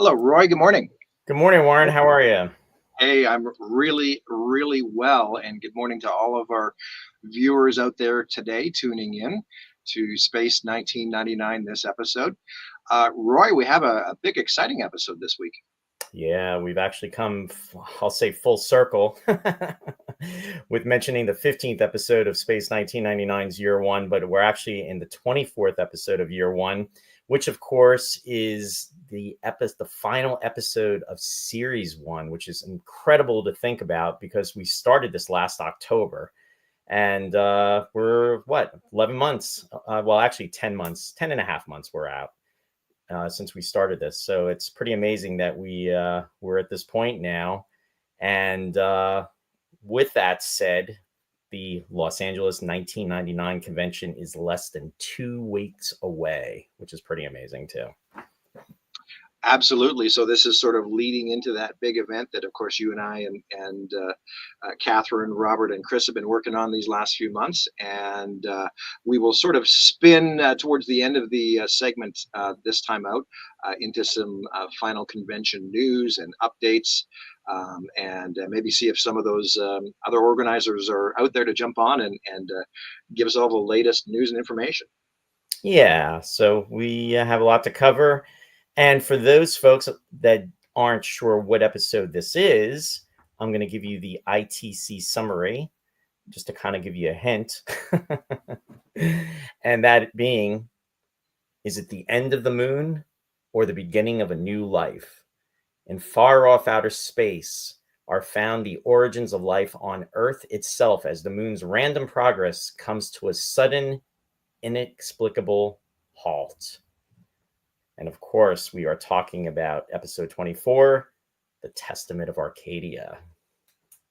Hello, Roy. Good morning. Good morning, Warren. How are you? Hey, I'm really, really well. And good morning to all of our viewers out there today tuning in to Space 1999, this episode. Roy, we have a big, exciting episode this week. Yeah, we've actually come, I'll say, full circle with mentioning the 15th episode of Space 1999's Year One, but we're actually in the 24th episode of Year One, which, of course, is the final episode of Series One, which is incredible to think about because we started this last October. And we're, 11 months? Well, actually 10 months, 10 and a half months we're out. Since we started this. So it's pretty amazing that we're at this point now. And with that said, the Los Angeles 1999 convention is less than 2 weeks away, which is pretty amazing too. Absolutely. So this is sort of leading into that big event that, of course, you and I and Catherine, Robert, and Chris have been working on these last few months. And we will sort of spin towards the end of the segment this time out into some final convention news and updates, and maybe see if some of those other organizers are out there to jump on and give us all the latest news and information. Yeah, so we have a lot to cover. And for those folks that aren't sure what episode this is, I'm going to give you the ITC summary just to kind of give you a hint. And that being, is it the end of the moon or the beginning of a new life? In far off outer space are found the origins of life on Earth itself as the moon's random progress comes to a sudden, inexplicable halt. And of course, we are talking about episode 24, The Testament of Arkadia.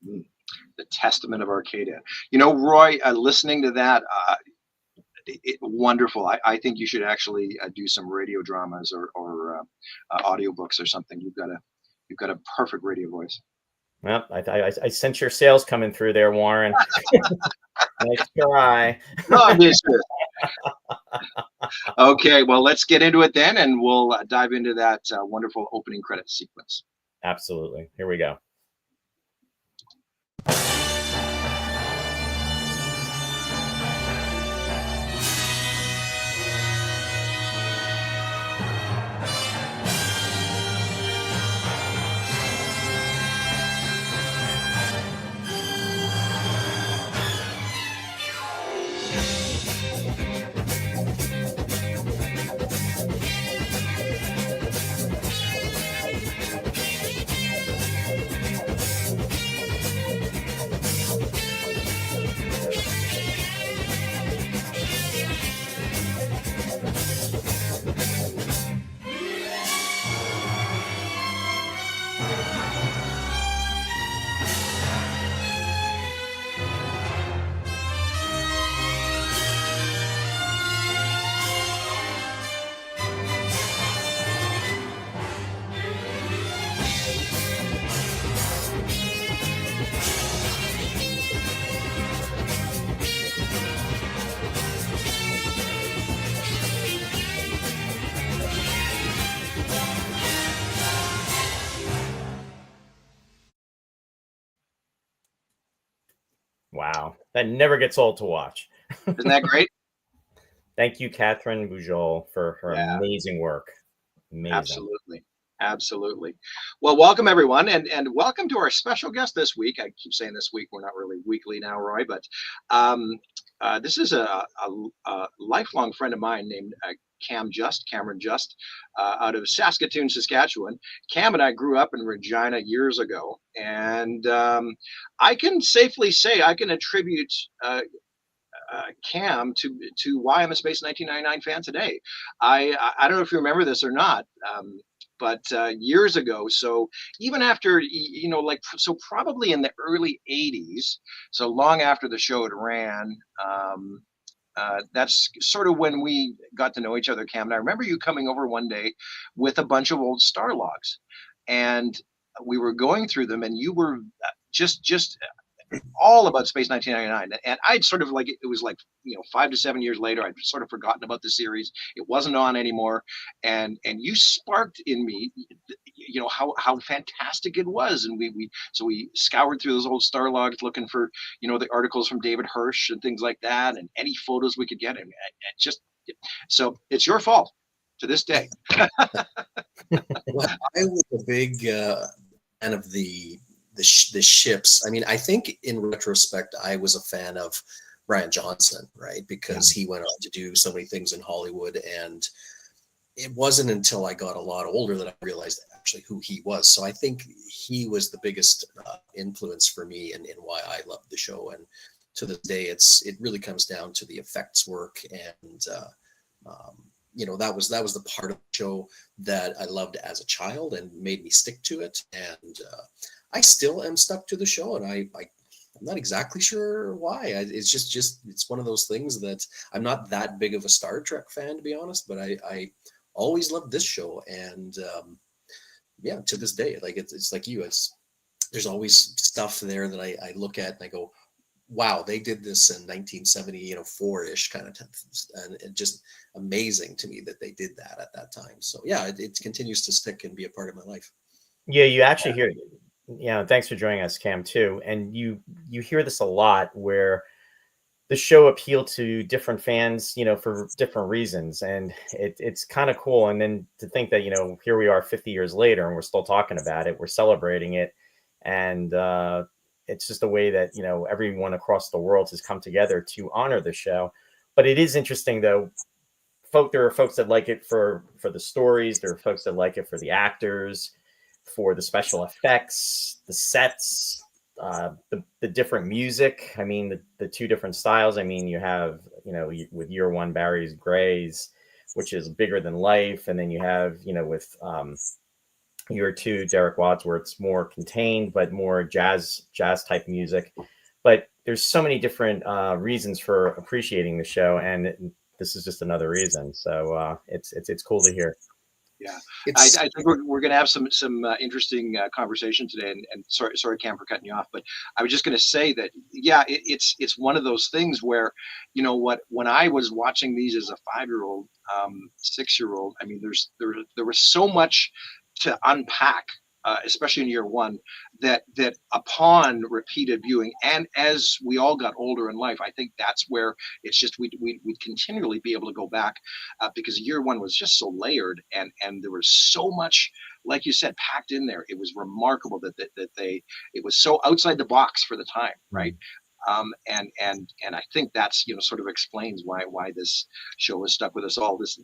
The Testament of Arkadia. You know, Roy, listening to that, wonderful. I think you should actually do some radio dramas or audiobooks or something. You've got a perfect radio voice. Well, I sense your sales coming through there, Warren. Nice try. No, okay, well, let's get into it then, and we'll dive into that wonderful opening credits sequence. Absolutely. Here we go. Wow, that never gets old to watch. Isn't that great? Thank you, Catherine Boujol, for her amazing work. Amazing. Absolutely. Well, welcome everyone, and welcome to our special guest this week. I keep saying this week, we're not really weekly now, Roy, but this is a lifelong friend of mine named Cameron Just, out of Saskatoon, Saskatchewan. Cam and I grew up in Regina years ago, and I can safely say I can attribute Cam to why I'm a Space 1999 fan today. I don't know if you remember this or not, but years ago, so even after, so probably in the early 80s, so long after the show had ran, that's sort of when we got to know each other, Cam. And I remember you coming over one day with a bunch of old Star logs, and we were going through them, and you were just all about Space 1999. And I'd sort of like, it was like, 5 to 7 years later, I'd sort of forgotten about the series. It wasn't on anymore. And you sparked in me, how fantastic it was. And so we scoured through those old star logs looking for, the articles from David Hirsch and things like that, and any photos we could get. And just, so it's your fault to this day. Well, I was a big fan of the ships. I mean, I think in retrospect, I was a fan of Brian Johnson, right? Because he went on to do so many things in Hollywood, and it wasn't until I got a lot older that I realized actually who he was. So I think he was the biggest influence for me in why I loved the show. And to this day, it really comes down to the effects work, and that was the part of the show that I loved as a child and made me stick to it. And I still am stuck to the show, and I'm not exactly sure why. It's just it's one of those things that I'm not that big of a Star Trek fan, to be honest, but I always loved this show. And to this day, like it's like there's always stuff there that I look at and I go, wow, they did this in 1974-ish kind of time, and it just amazing to me that they did that at that time. So yeah, it continues to stick and be a part of my life. Yeah, you actually hear, thanks for joining us, Cam, too. And you hear this a lot, where the show appealed to different fans, for different reasons. And it's kind of cool. And then to think that, here we are 50 years later and we're still talking about it, we're celebrating it. And it's just a way that, everyone across the world has come together to honor the show. But it is interesting, though. There are folks that like it for the stories. There are folks that like it for the actors, for the special effects, the sets, the different music. I mean, the two different styles. I mean, you have, with year one, Barry's Grays, which is bigger than life. And then you have, with year two, Derek Wadsworth's more contained, but more jazz type music. But there's so many different reasons for appreciating the show. And this is just another reason. So it's cool to hear. Yeah, I think we're going to have some interesting conversation today. And sorry, Cam, for cutting you off, but I was just going to say that it's one of those things where, when I was watching these as a 5-year-old, 6-year-old, I mean, there was so much to unpack. Especially in year one, that upon repeated viewing, and as we all got older in life, I think that's where it's just we'd continually be able to go back, because year one was just so layered, and there was so much, like you said, packed in there. It was remarkable that it was so outside the box for the time, right? And I think that's sort of explains why this show has stuck with us all this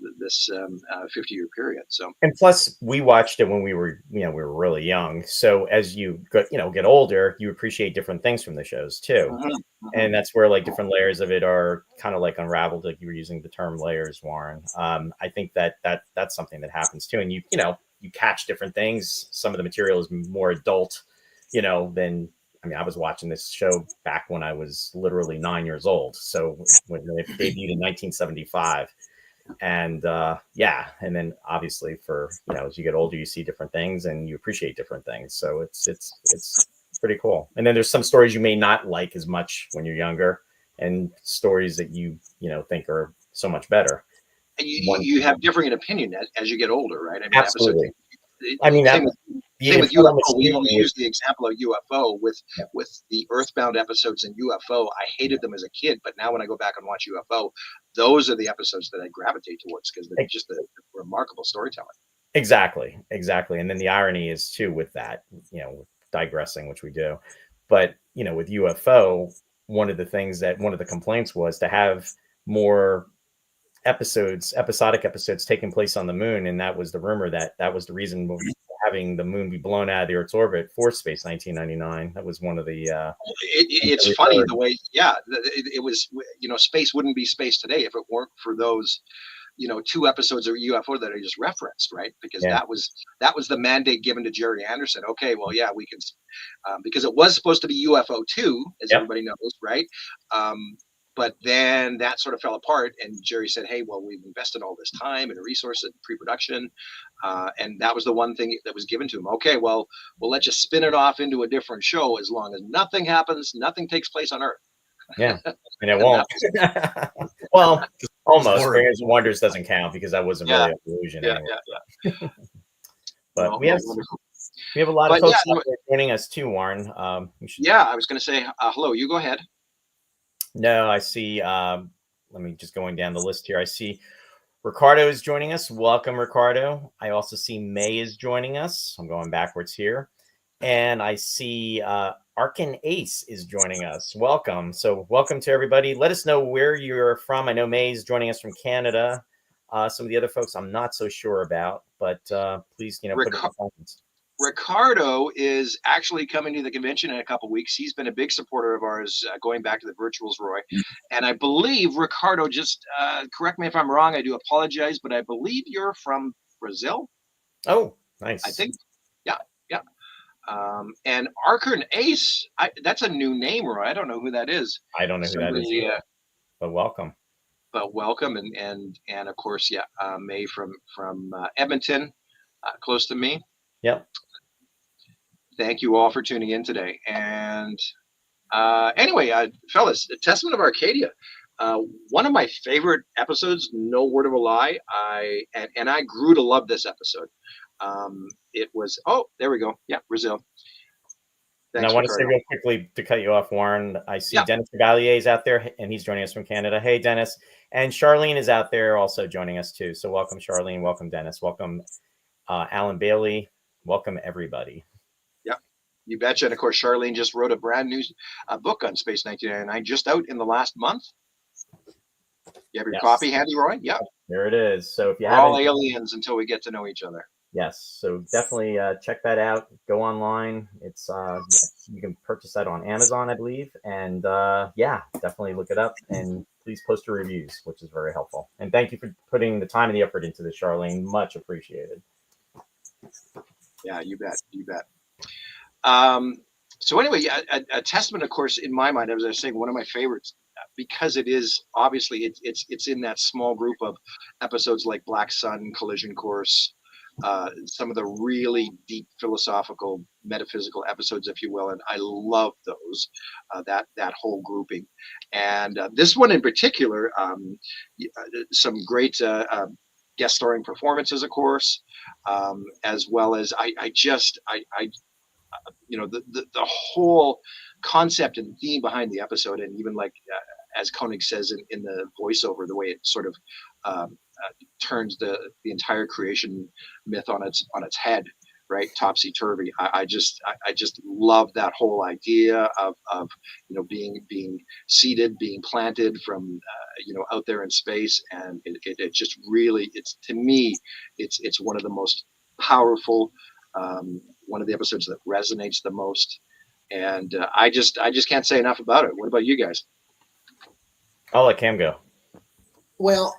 50-year period. So, and plus we watched it when we were really young. So as you get older, you appreciate different things from the shows too. And that's where like different layers of it are kind of like unraveled. Like you were using the term layers, Warren. I think that's something that happens too. And you catch different things. Some of the material is more adult, than. I mean, I was watching this show back when I was literally 9 years old. So when it debuted in 1975, and and then obviously for as you get older, you see different things and you appreciate different things. So it's pretty cool. And then there's some stories you may not like as much when you're younger, and stories that you think are so much better. And you have differing opinion as you get older, right? I mean, absolutely. I mean, same with UFO. We use the example of UFO with the Earthbound episodes in UFO. I hated them as a kid, but now when I go back and watch UFO, those are the episodes that I gravitate towards because they're just a remarkable storytelling. Exactly. And then the irony is too with that, digressing, which we do, but with UFO, one of the complaints was to have more episodic episodes taking place on the moon, and that was the rumor that was the reason having the moon be blown out of the Earth's orbit for Space 1999. That was one of the it's funny the way it was, space wouldn't be space today if it weren't for those 2 episodes of UFO that I just referenced, right? Because that was the mandate given to Jerry Anderson. Okay, well, we can, because it was supposed to be UFO 2, as everybody knows, right? But then that sort of fell apart, and Jerry said, "Hey, well, we've invested all this time and resources in pre-production, and that was the one thing that was given to him. Okay, well, we'll let you spin it off into a different show as long as nothing happens, nothing takes place on Earth." Yeah, and it And won't. that Well, almost. boring. Fairs and Wonders doesn't count because that wasn't Yeah, really an illusion yeah, anyway. yeah. But Well, we have wonderful. a lot of But folks yeah, out there joining us too, Warren. We should. yeah, I was going to say hello. You go ahead. No, I see. Let me just going down the list here. I see Ricardo is joining us. Welcome, Ricardo. I also see May is joining us. I'm going backwards here. And I see Arkan Ace is joining us. Welcome. So welcome to everybody. Let us know where you're from. I know May is joining us from Canada. Some of the other folks I'm not so sure about, but please, put it in the comments. Ricardo is actually coming to the convention in a couple of weeks. He's been a big supporter of ours going back to the virtuals, Roy. And I believe Ricardo, just correct me if I'm wrong, I do apologize, but I believe you're from Brazil. Oh, nice. I think. Yeah, yeah. And Arkan Ace, that's a new name, Roy. I don't know who that is. I don't know who that is, but welcome. But welcome, and of course, yeah, May from Edmonton, close to me. Yep. Thank you all for tuning in today. And anyway, fellas, Testament of Arcadia, one of my favorite episodes, no word of a lie. I grew to love this episode. It was, there we go. Yeah, Brazil. Thanks, and I want to say real quickly to cut you off, Warren. I see Dennis Chevalier is out there, and he's joining us from Canada. Hey, Dennis. And Charlene is out there also joining us too. So welcome, Charlene. Welcome, Dennis. Welcome, Alan Bailey. Welcome, everybody. Yeah, you betcha. And of course, Charlene just wrote a brand new book on Space 1999, just out in the last month. You have your copy handy, Roy? Yeah. There it is. So if you We're all aliens until we get to know each other. Yes, so definitely check that out. Go online. It's you can purchase that on Amazon, I believe, and yeah, definitely look it up. And please post your reviews, which is very helpful. And thank you for putting the time and the effort into this, Charlene. Much appreciated. Yeah, you bet. You bet. So anyway, yeah, a Testament, of course, in my mind, as I was saying, one of my favorites, because it is obviously it's in that small group of episodes like Black Sun, Collision Course. Some of the really deep philosophical, metaphysical episodes, if you will, and I love those. That whole grouping, and this one in particular, some great guest starring performances, of course, as well as the whole concept and theme behind the episode, and even like as Koenig says in the voiceover, the way it sort of turns the entire creation myth on its head, right? Topsy turvy. I just love that whole idea of being seeded, being planted from out there in space, and it just really, to me it's one of the most powerful, one of the episodes that resonates the most, and I just can't say enough about it. What about you guys? I'll let Cam go. Well,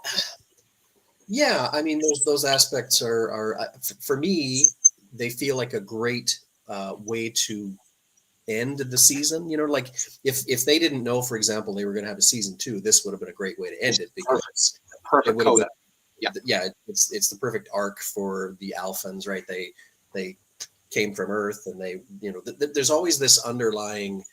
yeah, I mean, those aspects are for me, they feel like a great way to end the season. Like if they didn't know, for example, they were going to have a season 2, this would have been a great way to end it, because perfect. It's the perfect arc for the Alphans, right? They came from Earth, and they, there's always this underlying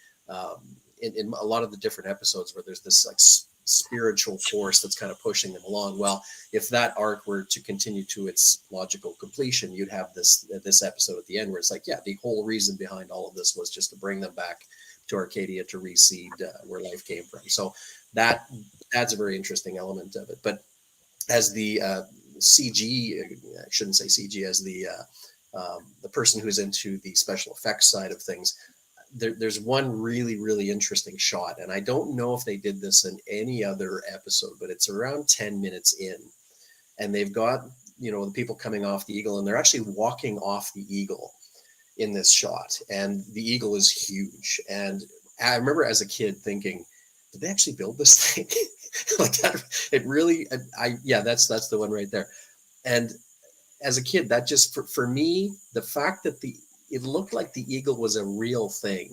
in a lot of the different episodes where there's this like spiritual force that's kind of pushing them along. Well, if that arc were to continue to its logical completion, you'd have this episode at the end where it's like, yeah, the whole reason behind all of this was just to bring them back to Arcadia to reseed where life came from. So that adds a very interesting element of it. But as the CG, I shouldn't say CG, as the person who's into the special effects side of things, there's one really, really interesting shot. And I don't know if they did this in any other episode, but it's around 10 minutes in. And they've got, the people coming off the Eagle, and they're actually walking off the Eagle in this shot. And the Eagle is huge. And I remember as a kid thinking, did they actually build this thing? Like that, it really, that's the one right there. And as a kid, that just, for me, the fact that it looked like the Eagle was a real thing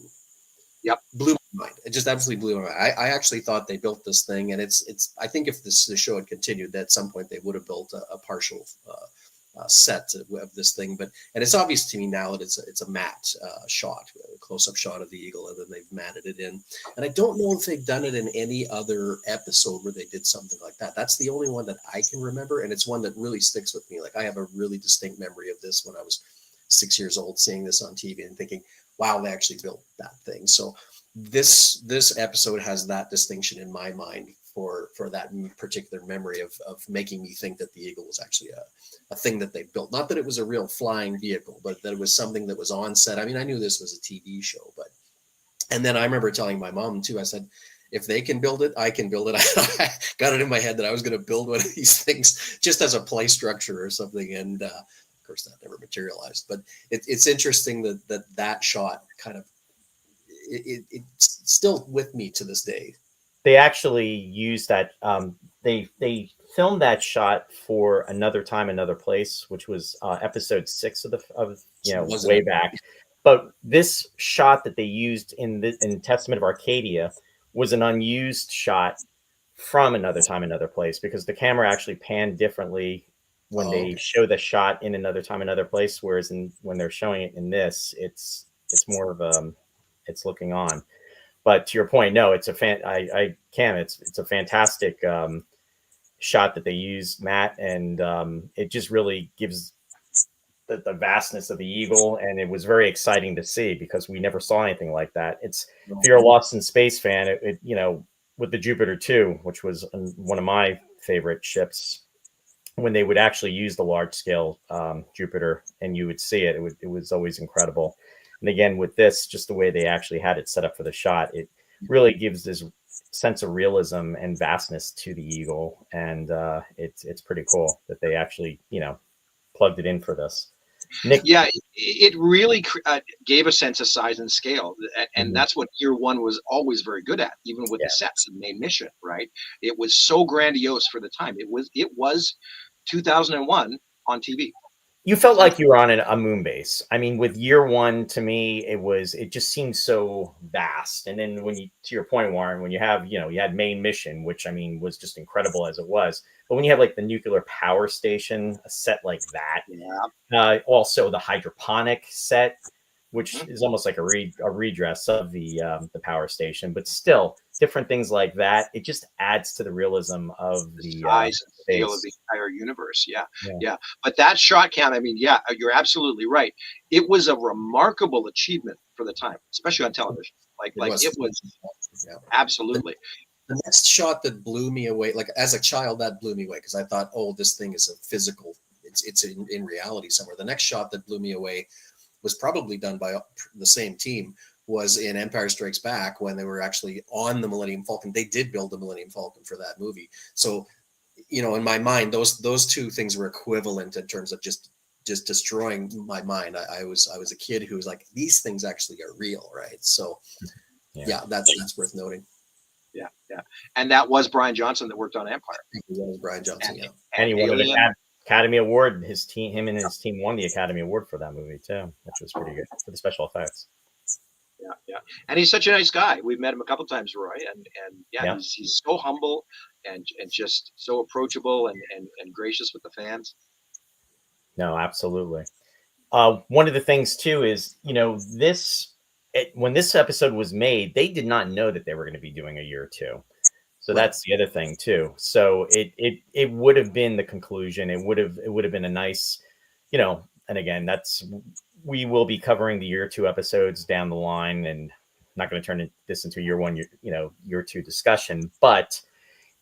Yep. Blew my mind. It just absolutely blew my mind. I actually thought they built this thing, and it's. I think if the show had continued, at some point they would have built a partial set of this thing. And it's obvious to me now that it's a matte shot, a close-up shot of the eagle, and then they've matted it in. And I don't know if they've done it in any other episode where they did something like that. That's the only one that I can remember, and it's one that really sticks with me. Like, I have a really distinct memory of this when I was 6 years old, seeing this on TV and thinking, wow, they actually built that thing. So this episode has that distinction in my mind for that particular memory of making me think that the eagle was actually a thing that they built. Not that it was a real flying vehicle, but that it was something that was on set. I mean, I knew this was a TV show, and then I remember telling my mom too, I said, if they can build it, I can build it. I got it in my head that I was going to build one of these things just as a play structure or something. And of course that never materialized, but it's interesting that shot kind of, it's still with me to this day. They actually used that. They filmed that shot for Another Time, Another Place, which was episode 6 of way back. But this shot that they used in Testament of Arkadia was an unused shot from Another Time, Another Place, because the camera actually panned differently when they show the shot in Another Time, Another Place, whereas when they're showing it in this, it's more of it's looking on. But to your point, no, it's a it's a fantastic shot that they used, Matt, and it just really gives the vastness of the eagle, and it was very exciting to see because we never saw anything like that. If you're a Lost in Space fan, it with the Jupiter 2, which was one of my favorite ships, when they would actually use the large scale Jupiter and you would see it, it was always incredible. And again, with this, just the way they actually had it set up for the shot, it really gives this sense of realism and vastness to the eagle. And it's pretty cool that they actually, plugged it in for this. Nick? Yeah, it really gave a sense of size and scale. And that's what Year One was always very good at, even with the sets and main mission, right? It was so grandiose for the time. It was 2001 on TV. You felt like you were on a moon base. I mean, with Year One, to me, it just seemed so vast. And then to your point, Warren, when you have, you had Main Mission, which I mean was just incredible as it was. But when you have like the nuclear power station, a set like that, also the hydroponic set, which is almost like a redress of the power station, but still different things like that. It just adds to the realism of the size and scale of the entire universe. Yeah. But that shot count, I mean, you're absolutely right. It was a remarkable achievement for the time, especially on television. It was absolutely. The next shot that blew me away, like as a child, that blew me away because I thought, oh, this thing is a physical. It's in reality somewhere. The next shot that blew me away was probably done by the same team, was in Empire Strikes Back when they were actually on the Millennium Falcon. They did build the Millennium Falcon for that movie. So, in my mind, those two things were equivalent in terms of just destroying my mind. I was a kid who was like, these things actually are real, right? So that's worth noting. Yeah. And that was Brian Johnson that worked on Empire. That was Brian Johnson, and he won an Academy Award. Him and his team won the Academy Award for that movie too, which was pretty good for the special effects. Yeah. And he's such a nice guy. We've met him a couple of times, Roy, and he's so humble and just so approachable and gracious with the fans. No, absolutely. One of the things too is, when this episode was made, they did not know that they were going to be doing a Year 2. So that's the other thing too. So it would have been the conclusion. It would have been a nice, and again, we will be covering the Year 2 episodes down the line, and I'm not going to turn this into Year 1, Year 2 discussion, but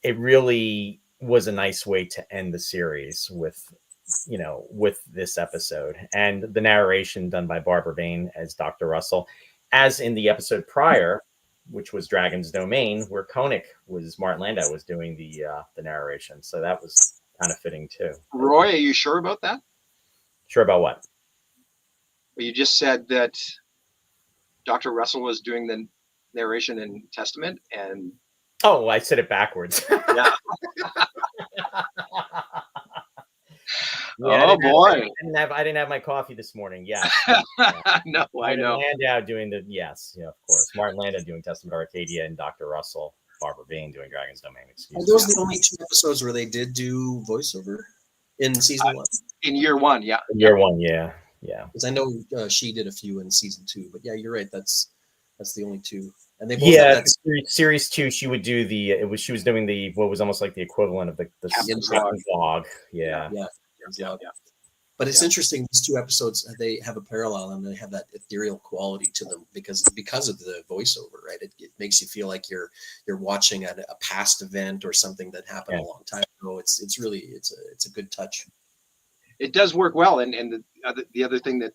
it really was a nice way to end the series with this episode, and the narration done by Barbara Bain as Dr. Russell, as in the episode prior, which was Dragon's Domain, where Martin Landau was doing the narration. So that was kind of fitting too. Roy, are you sure about that? Sure about what? Well, you just said that Dr. Russell was doing the narration in Testament, and I said it backwards. Yeah. Yeah, Oh boy. I didn't have my coffee this morning. Yes. No, I Martin know. Landau doing of course. Martin Landau doing Testament of Arcadia, and Dr. Russell, Barbara Bain doing Dragon's Domain. Are those the only 2 episodes where they did do voiceover in season 1? In year 1, yeah. Year 1, yeah. Because I know she did a few in season 2, but yeah, you're right. That's the only 2, and they both have that. Series 2. She would do she was doing the what was almost like the equivalent of the vlog. Yeah. But it's interesting. These 2 episodes, they have a parallel, and they have that ethereal quality to them because of the voiceover, right? It makes you feel like you're watching a past event or something that happened a long time ago. It's really a good touch. It does work well, and the other thing that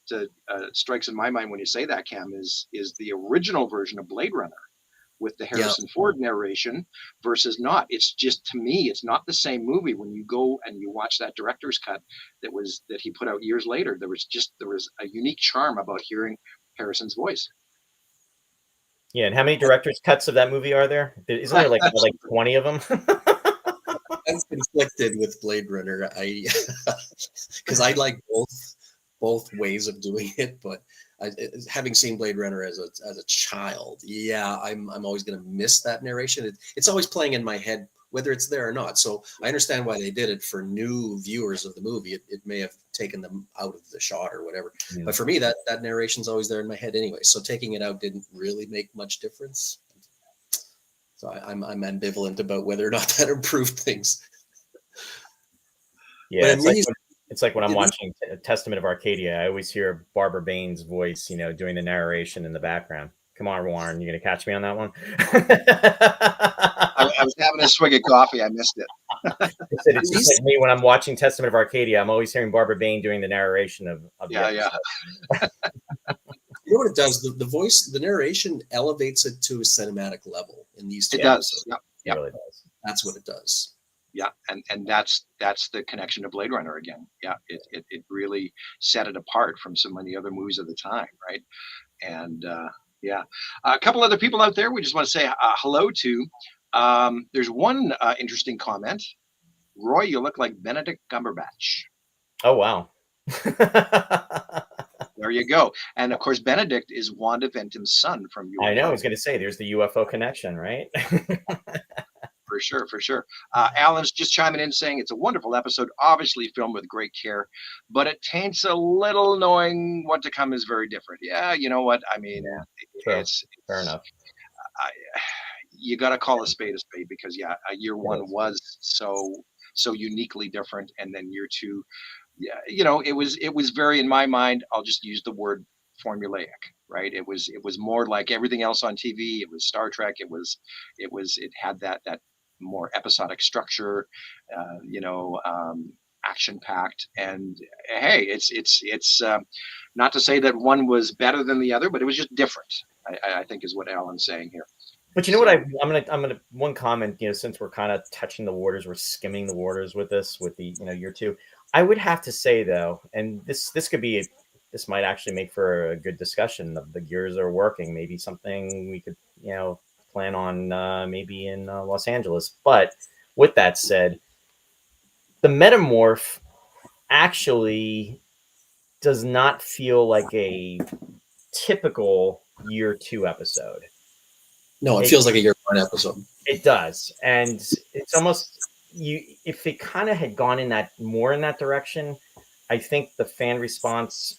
strikes in my mind when you say that, Cam, is the original version of Blade Runner with the Harrison Ford narration versus not. It's just, to me, it's not the same movie when you go and you watch that director's cut that he put out years later. There was a unique charm about hearing Harrison's voice. Yeah, and how many director's cuts of that movie are there? Isn't there like 20 of them? I'm conflicted with Blade Runner. Because I like both ways of doing it, but having seen Blade Runner as a child, I'm always going to miss that narration. It's always playing in my head, whether it's there or not. So I understand why they did it for new viewers of the movie. It may have taken them out of the shot or whatever, but for me, that narration's always there in my head anyway. So taking it out didn't really make much difference. So I'm ambivalent about whether or not that improved things. Yeah, it's like when I'm watching Testament of Arcadia, I always hear Barbara Bain's voice, doing the narration in the background. Come on, Warren, you gonna catch me on that one? I was having a swig of coffee. I missed it. It's just like me when I'm watching Testament of Arcadia. I'm always hearing Barbara Bain doing the narration of the episode. You know what it does? The voice, the narration elevates it to a cinematic level in these 2 episodes. It really does. That's what it does. Yeah, and that's the connection to Blade Runner again. Yeah, it really set it apart from so many other movies of the time, right? And a couple other people out there we just want to say hello to. There's one interesting comment. Roy, you look like Benedict Cumberbatch. Oh, wow. There you go. And of course, Benedict is Wanda Ventum's son from UFO. I know. I was going to say, there's the UFO connection, right? For sure. Alan's just chiming in saying it's a wonderful episode, obviously filmed with great care, but it taints a little knowing what to come is very different. Yeah, you know what? I mean, it's fair enough. You got to call a spade because year 1 was so uniquely different, and then year 2, it was very, in my mind, I'll just use the word formulaic, right? It was more like everything else on TV. It was Star Trek. It had that more episodic structure, action packed. And hey, it's not to say that one was better than the other, but it was just different. I think is what Alan's saying here. But you know what? I'm gonna one comment. Since we're kind of touching the waters, we're skimming the waters with this, with the year 2. I would have to say though, and this might actually make for a good discussion. The gears are working. Maybe something we could plan on maybe in Los Angeles. But with that said, the Metamorph actually does not feel like a typical year 2 episode. No, it feels like a year 1 episode. It does. And it's almost, if it kind of had gone in that direction, I think the fan response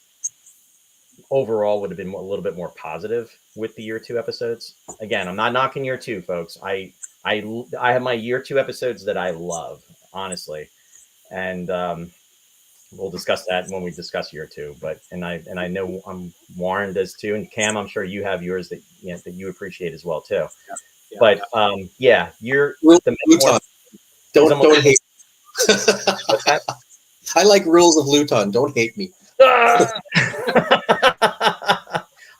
overall would have been a little bit more positive with the year 2 episodes. Again, I'm not knocking year 2, folks. I have my year 2 episodes that I love, honestly. And we'll discuss that when we discuss year 2. But I know Warren does too, and Cam, I'm sure you have yours that that you appreciate as well too. Yeah. But you're the Luton. Don't hate. What's that? I like Rules of Luton. Don't hate me.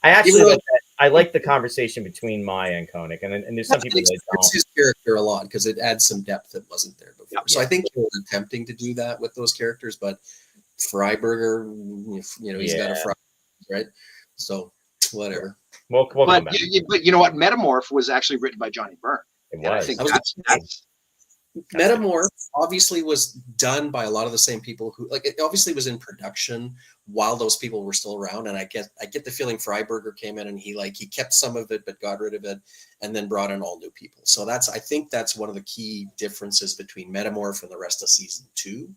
I actually I like the conversation between Maya and Koenig, and there's some people that don't. His character a lot because it adds some depth that wasn't there before. So I think he was attempting to do that with those characters, but Freiberger, he's got a fry, right? So whatever. But you know what? Metamorph was actually written by Johnny Byrne. It was. I think Metamorph obviously was done by a lot of the same people who, like, it obviously was in production while those people were still around. And I get the feeling Freiberger came in and he kept some of it but got rid of it and then brought in all new people. So I think that's one of the key differences between Metamorph and the rest of season 2.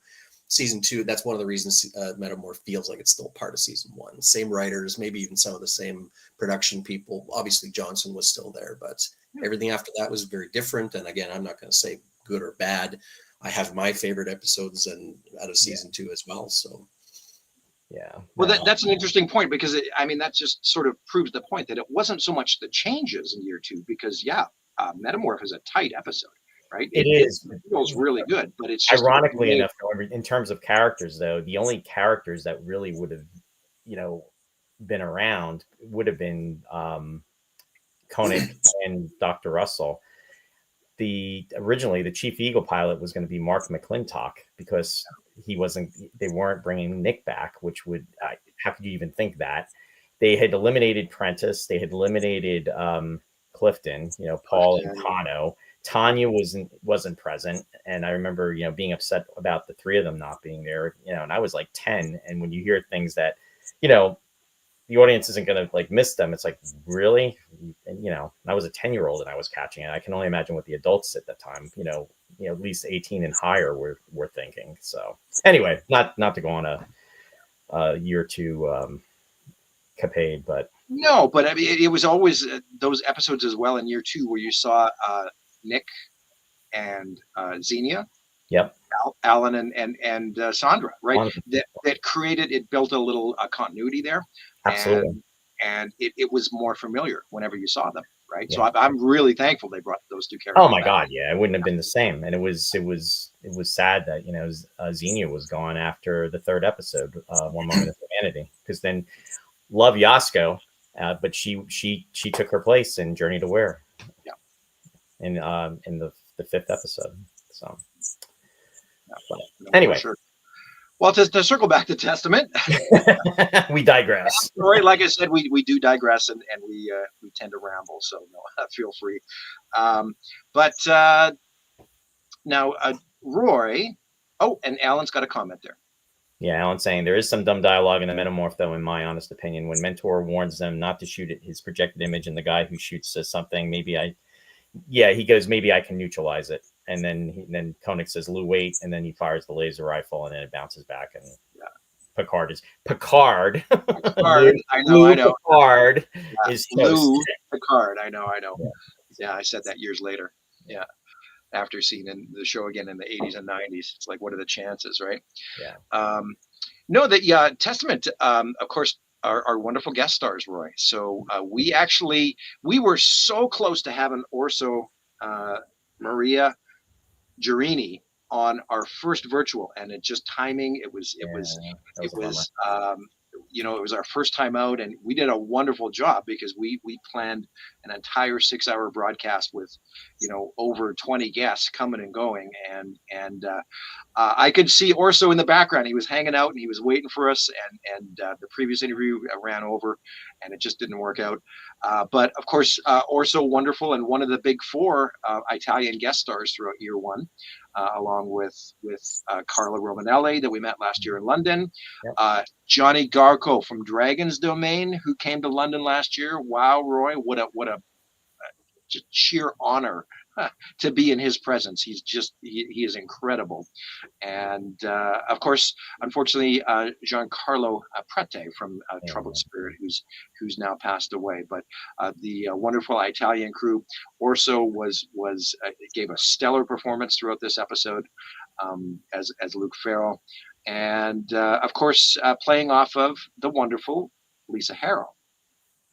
Season 2, that's one of the reasons Metamorph feels like it's still part of season 1. Same writers, maybe even some of the same production people. Obviously Johnson was still there, but everything after that was very different. And again, I'm not going to say good or bad. I have my favorite episodes and out of season 2 as well. So, well, that's an interesting point, because that just sort of proves the point that it wasn't so much the changes in year 2, because Metamorph is a tight episode, right? It feels really good, but it's just ironically enough, in terms of characters, though, the only characters that really would have, been around would have been Koenig and Dr. Russell. Originally the Chief Eagle pilot was going to be Mark McClintock, because they weren't bringing Nick back, which would, how could you even think that? They had eliminated Prentice, they had eliminated Clifton, Paul and Tano. Tanya wasn't present, and I remember being upset about the three of them not being there, and I was like 10, and when you hear things that the audience isn't going to like miss them, it's like, really? And I was a 10-year-old and I was catching it. I can only imagine what the adults at that time, at least 18 and higher were thinking. So anyway, not to go on a year 2 capade, but no, but it was always those episodes as well in year 2 where you saw Nick and Xenia. Yep. Alan and Sandra, right? That built a little continuity there. Absolutely. And it was more familiar whenever you saw them, right? Yeah. So I'm really thankful they brought those 2 characters. Oh my God, yeah, it wouldn't have been the same. And it was sad that Xenia was gone after the 3rd episode, One Moment of Humanity, because then love Yasko, but she took her place in Journey to Where. Yeah. In the 5th episode. So. But anyway, sure. Well, to circle back to Testament, we digress. Right, like I said, we do digress, and we tend to ramble. So no, feel free. But now, Roy. Oh, and Alan's got a comment there. Yeah, Alan's saying there is some dumb dialogue in the Metamorph, though, in my honest opinion. When Mentor warns them not to shoot at his projected image, and the guy who shoots says something, he goes, maybe I can neutralize it. And then Koenig says, Lou, wait. And then he fires the laser rifle and then it bounces back. And Picard. Picard. I know. Picard is Lou Picard. I know. Yeah, I said that years later. Yeah. After seeing the show again in the 80s and 90s. It's like, what are the chances, right? Yeah. Testament, of course, our wonderful guest stars, Roy. So we were so close to having Orso Maria Giurini on our first virtual, and it just timing. It was our first time out, and we did a wonderful job because we planned an entire 6-hour broadcast with over 20 guests coming and going, and I could see Orso in the background. He was hanging out and he was waiting for us, and the previous interview ran over and it just didn't work out, but of course Orso wonderful, and one of the big 4 Italian guest stars throughout year 1, along with Carla Romanelli that we met last year in London. Yep. Johnny Garco from Dragon's Domain, who came to London last year. Wow, Roy, what a sheer honor to be in his presence. He is incredible. And of course, unfortunately, Giancarlo Prete from Troubled Spirit, who's now passed away. But the wonderful Italian crew. Orso gave a stellar performance throughout this episode as Luke Farrell, and of course, playing off of the wonderful Lisa Harrow.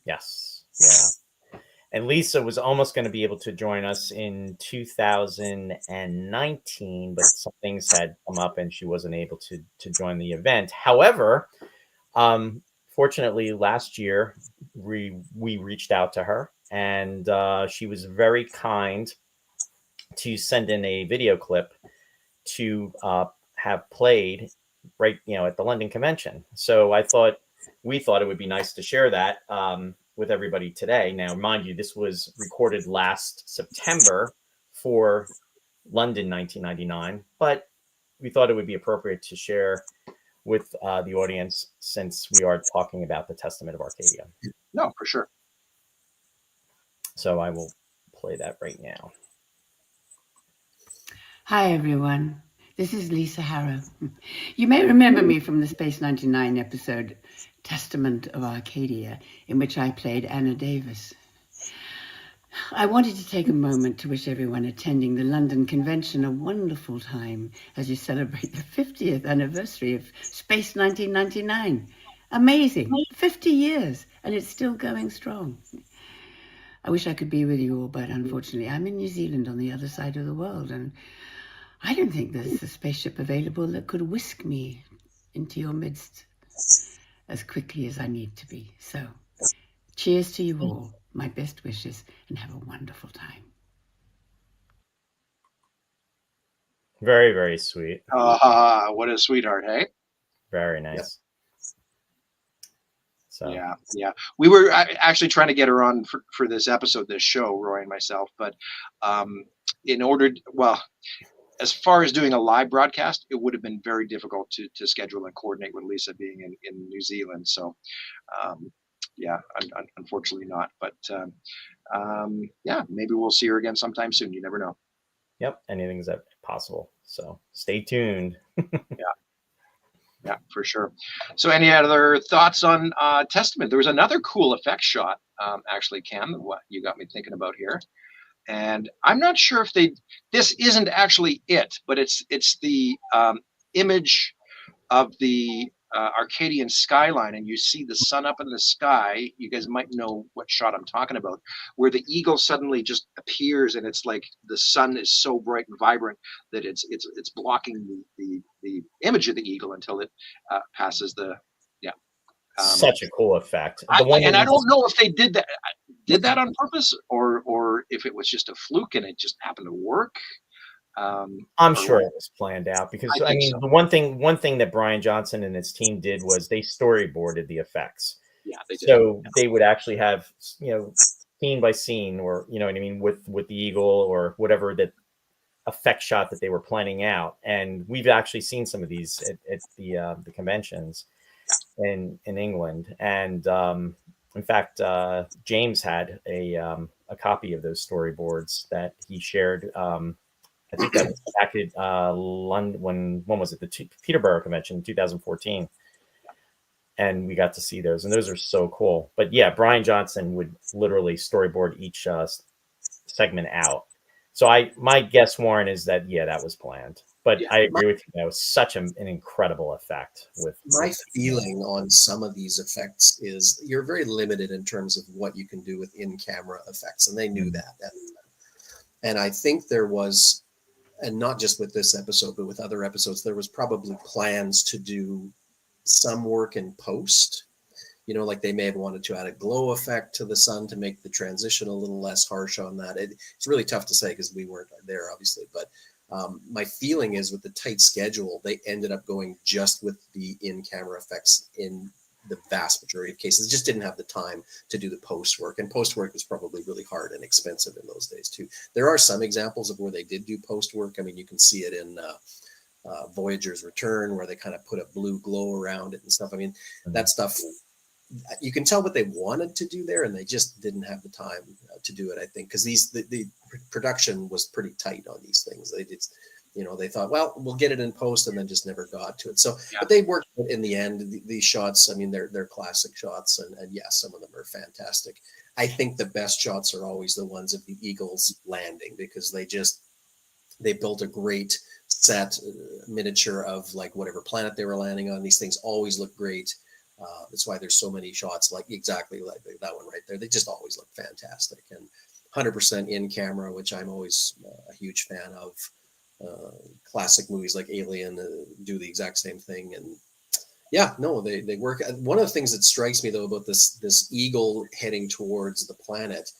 Yes. Yeah. And Lisa was almost going to be able to join us in 2019, but some things had come up and she wasn't able to join the event. However, fortunately, last year, we reached out to her, and she was very kind to send in a video clip to have played right, at the London convention. So we thought it would be nice to share that with everybody today. Now, mind you, this was recorded last September for London 1999, but we thought it would be appropriate to share with the audience since we are talking about the Testament of Arcadia. No, for sure. So I will play that right now. Hi, everyone. This is Lisa Harrow. You may remember me from the Space 99 episode, Testament of Arcadia, in which I played Anna Davis. I wanted to take a moment to wish everyone attending the London convention a wonderful time as you celebrate the 50th anniversary of Space 1999. Amazing. 50 years, and it's still going strong. I wish I could be with you all, but unfortunately, I'm in New Zealand on the other side of the world, and I don't think there's a spaceship available that could whisk me into your midst as quickly as I need to be. So, cheers to you all. My best wishes, and have a wonderful time. Very, very sweet. What a sweetheart, hey? Very nice. So Yeah. We were actually trying to get her on for this episode, this show, Roy and myself, but as far as doing a live broadcast, it would have been very difficult to schedule and coordinate with Lisa being in New Zealand. So, unfortunately not. But maybe we'll see her again sometime soon. You never know. Yep, anything's possible. So stay tuned. Yeah, for sure. So any other thoughts on Testament? There was another cool effect shot, actually, Cam, what you got me thinking about here. And I'm not sure if this isn't actually it, but it's the image of the Arcadian skyline, and you see the sun up in the sky. You guys might know what shot I'm talking about, where the eagle suddenly just appears, and it's like the sun is so bright and vibrant that it's blocking the image of the eagle until it passes the such a cool effect. I don't know if they did that on purpose or if it was just a fluke and it just happened to work. I'm sure it was planned out because I mean, so. the one thing that Brian Johnson and his team did was they storyboarded the effects. Yeah, they did. So they would actually have, scene by scene, or you know what I mean, with the eagle or whatever that effect shot that they were planning out. And we've actually seen some of these at the conventions in England. And in fact, James had a copy of those storyboards that he shared. I think that was back at London. When was it? The Peterborough Convention, 2014, and we got to see those, and those are so cool. But yeah, Brian Johnson would literally storyboard each segment out. So my guess, Warren, is that that was planned. But I agree with you. That was such an incredible effect. My feeling on some of these effects is you're very limited in terms of what you can do with in-camera effects, and they knew that at the time. And I think there was, and not just with this episode, but with other episodes, there was probably plans to do some work in post. Like they may have wanted to add a glow effect to the sun to make the transition a little less harsh on that. It's really tough to say because we weren't there, obviously. But my feeling is with the tight schedule, they ended up going just with the in-camera effects in the vast majority of cases. They just didn't have the time to do the post work. And post work was probably really hard and expensive in those days too. There are some examples of where they did do post work. I mean, you can see it in Voyager's Return, where they kind of put a blue glow around it and stuff. I mean, that stuff, you can tell what they wanted to do there, and they just didn't have the time to do it, I think, because the production was pretty tight on these things. They did, they thought, well, we'll get it in post, and then just never got to it. So, but they worked in the end. These shots, I mean, they're classic shots, and yes, some of them are fantastic. I think the best shots are always the ones of the Eagles landing, because they built a great set miniature of like whatever planet they were landing on. These things always look great. That's why there's so many shots exactly like that one right there. They just always look fantastic, and 100% in camera, which I'm always a huge fan of. Classic movies like Alien do the exact same thing, and they work. One of the things that strikes me though about this eagle heading towards the planet,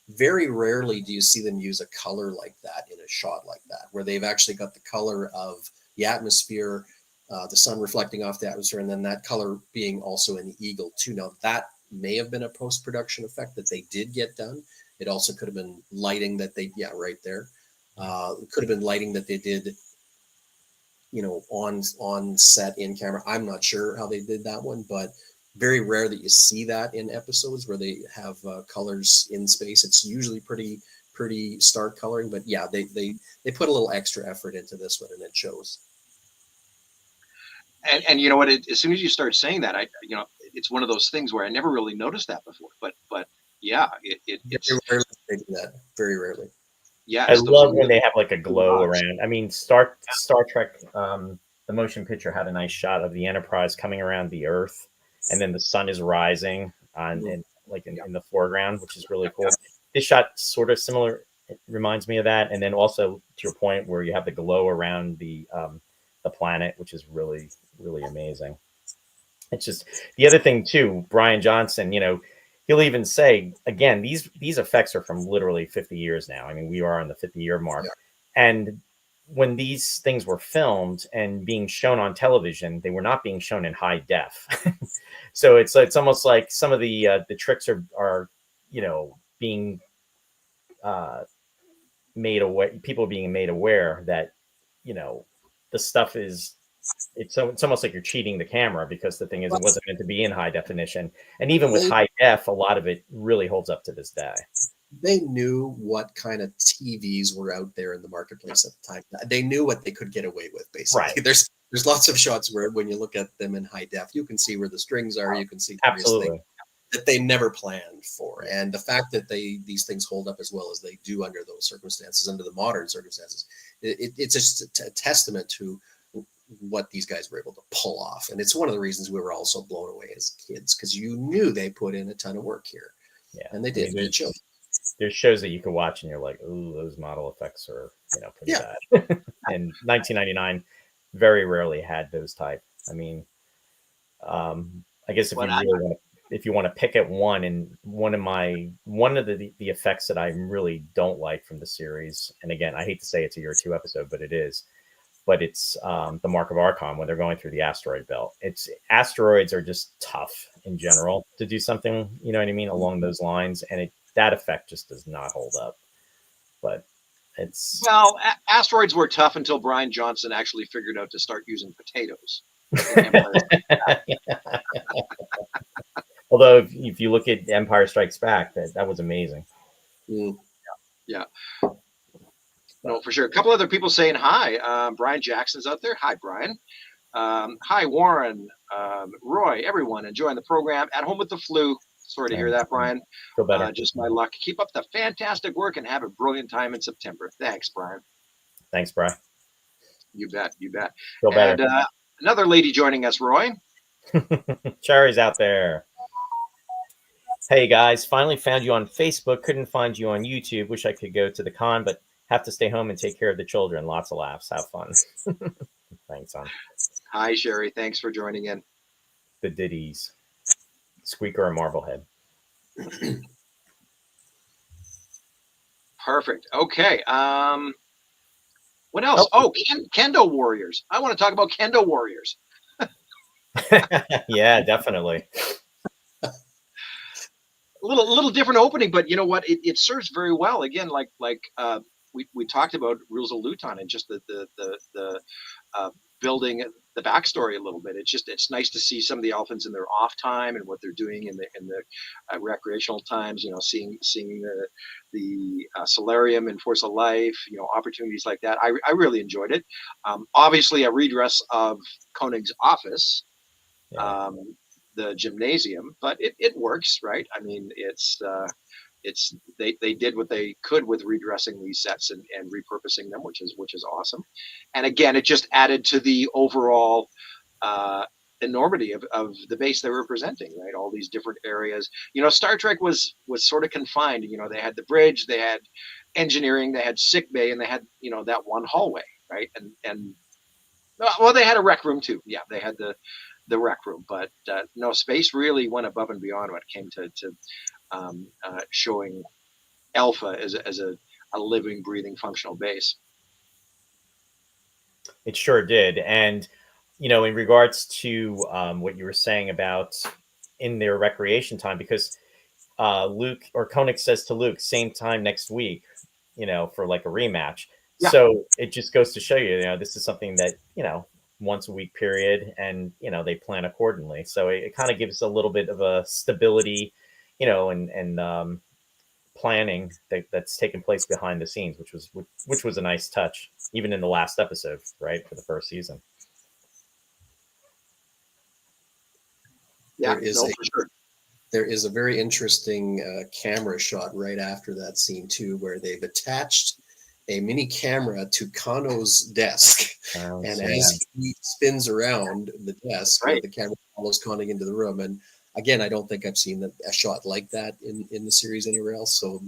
very rarely do you see them use a color like that in a shot like that, where they've actually got the color of the atmosphere, the sun reflecting off the atmosphere, and then that color being also in the eagle too. Now that may have been a post-production effect that they did get done. It also could have been lighting that right there. It could have been lighting that they did, on set in camera. I'm not sure how they did that one, but very rare that you see that in episodes where they have colors in space. It's usually pretty stark coloring, but yeah, they put a little extra effort into this one, and it shows. And you know what? As soon as you start saying that, it's one of those things where I never really noticed that before. But yeah, it's very rarely they do that. Very rarely. Yeah, I love when they have like a glow around. I mean, Star Trek, the motion picture had a nice shot of the Enterprise coming around the Earth, and then the sun is rising in the foreground, which is really cool. This shot sort of similar. It reminds me of that, and then also to your point where you have the glow around the planet, which is really really amazing. It's just the other thing too. Brian Johnson, he'll even say again, these effects are from literally 50 years now. I mean, we are on the 50-year mark. Yeah. And when these things were filmed and being shown on television, they were not being shown in high def. So it's almost like some of the tricks are being made aware. People are being made aware that the stuff is. It's almost like you're cheating the camera, because the thing is, it wasn't meant to be in high definition. And even with high def, a lot of it really holds up to this day. They knew what kind of TVs were out there in the marketplace at the time. They knew what they could get away with, basically. Right. There's lots of shots where when you look at them in high def, you can see where the strings are. You can see Absolutely that they never planned for. And the fact that these things hold up as well as they do under those circumstances, under the modern circumstances, it's just a testament to what these guys were able to pull off. And it's one of the reasons we were all so blown away as kids, because you knew they put in a ton of work here. Yeah. And they did. There's shows that you can watch and you're like, ooh, those model effects are pretty bad. And 1999 very rarely had those type. I mean, I guess if you want to pick at one, and one of the effects that I really don't like from the series, and again, I hate to say it's a year 2 episode, but it's the Mark of Archon when they're going through the asteroid belt. Asteroids are just tough in general to do something, you know what I mean, along those lines, and that effect just does not hold up. But asteroids were tough until Brian Johnson actually figured out to start using potatoes. Although if you look at Empire Strikes Back, that was amazing. Yeah. No, for sure. A couple other people saying hi. Brian Jackson's out there. Hi, Brian. Hi, Warren, Roy, everyone enjoying the program. At home with the flu. Sorry to hear that, Brian. Feel better. Just my luck. Keep up the fantastic work and have a brilliant time in September. Thanks, Brian. Thanks, Brian. You bet. Feel better. And another lady joining us, Roy. Cherry's out there. Hey, guys. Finally found you on Facebook. Couldn't find you on YouTube. Wish I could go to the con, but have to stay home and take care of the children. Lots of laughs. Have fun. Thanks, son. Hi, Sherry. Thanks for joining in. The ditties. Squeaker or Marblehead. Perfect. Okay. What else? Oh, Kendo Warriors. I want to talk about Kendo Warriors. Yeah, definitely. A little different opening, but you know what? It serves very well. Again, like we talked about Rules of Luton and just the building the backstory a little bit. It's nice to see some of the elephants in their off time and what they're doing in the recreational times. Seeing the solarium and Force of Life. Opportunities like that. I really enjoyed it. Obviously, a redress of Koenig's office. Yeah. The gymnasium, but it works, right? I mean, they did what they could with redressing these sets and repurposing them, which is awesome. And again, it just added to the overall enormity of the base they were presenting, right? All these different areas. Star Trek was sort of confined. They had the bridge, they had engineering, they had sick bay, and they had that one hallway, right? And well, they had a rec room too. Yeah, they had the rec room, but no, space really went above and beyond when it came to showing Alpha as a living, breathing, functional base. It sure did. And in regards to what you were saying about in their recreation time, because Luke or Koenig says to Luke, same time next week, for like a rematch. Yeah. So it just goes to show you, this is something that, once a week period, and, they plan accordingly. So it kind of gives a little bit of a stability, and planning that's taken place behind the scenes, which was a nice touch, even in the last episode, right, for the first season. Yeah, there is a very interesting camera shot right after that scene too, where they've attached a mini camera to Kano's desk, and as he spins around the desk, the camera follows Kano into the room. And again, I don't think I've seen a shot like that in the series anywhere else. So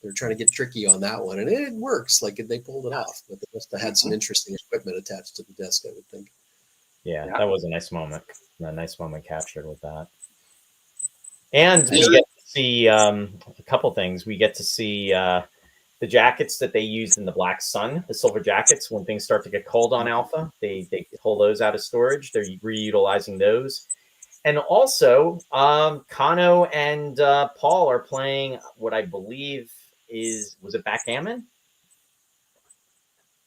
they're trying to get tricky on that one, and it works. Like they pulled it off, but they must have had some interesting equipment attached to the desk, I would think. Yeah, that was a nice moment. A nice moment captured with that. And we get to see a couple things. We get to see the jackets that they used in the Black Sun, the silver jackets. When things start to get cold on Alpha, they pull those out of storage. They're reutilizing those. And also, Kano and Paul are playing what I believe was it backgammon?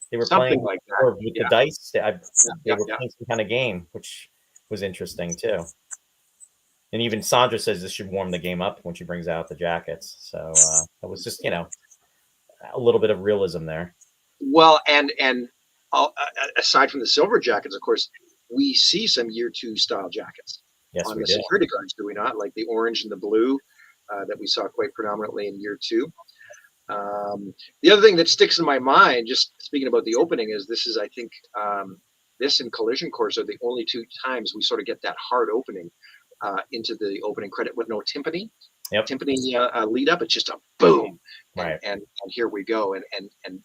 They were something playing like that with the dice. They were playing some kind of game, which was interesting too. And even Sandra says this should warm the game up when she brings out the jackets. So it was just, a little bit of realism there. Well, and aside from the silver jackets, of course, we see some Year 2 style jackets on the security guards, do we not? Like the orange and the blue that we saw quite predominantly in Year 2. The other thing that sticks in my mind, just speaking about the opening, is this is, I think, this and Collision Course are the only two times we sort of get that hard opening into the opening credit with no timpani. Timpani lead up. It's just a boom, and here we go, and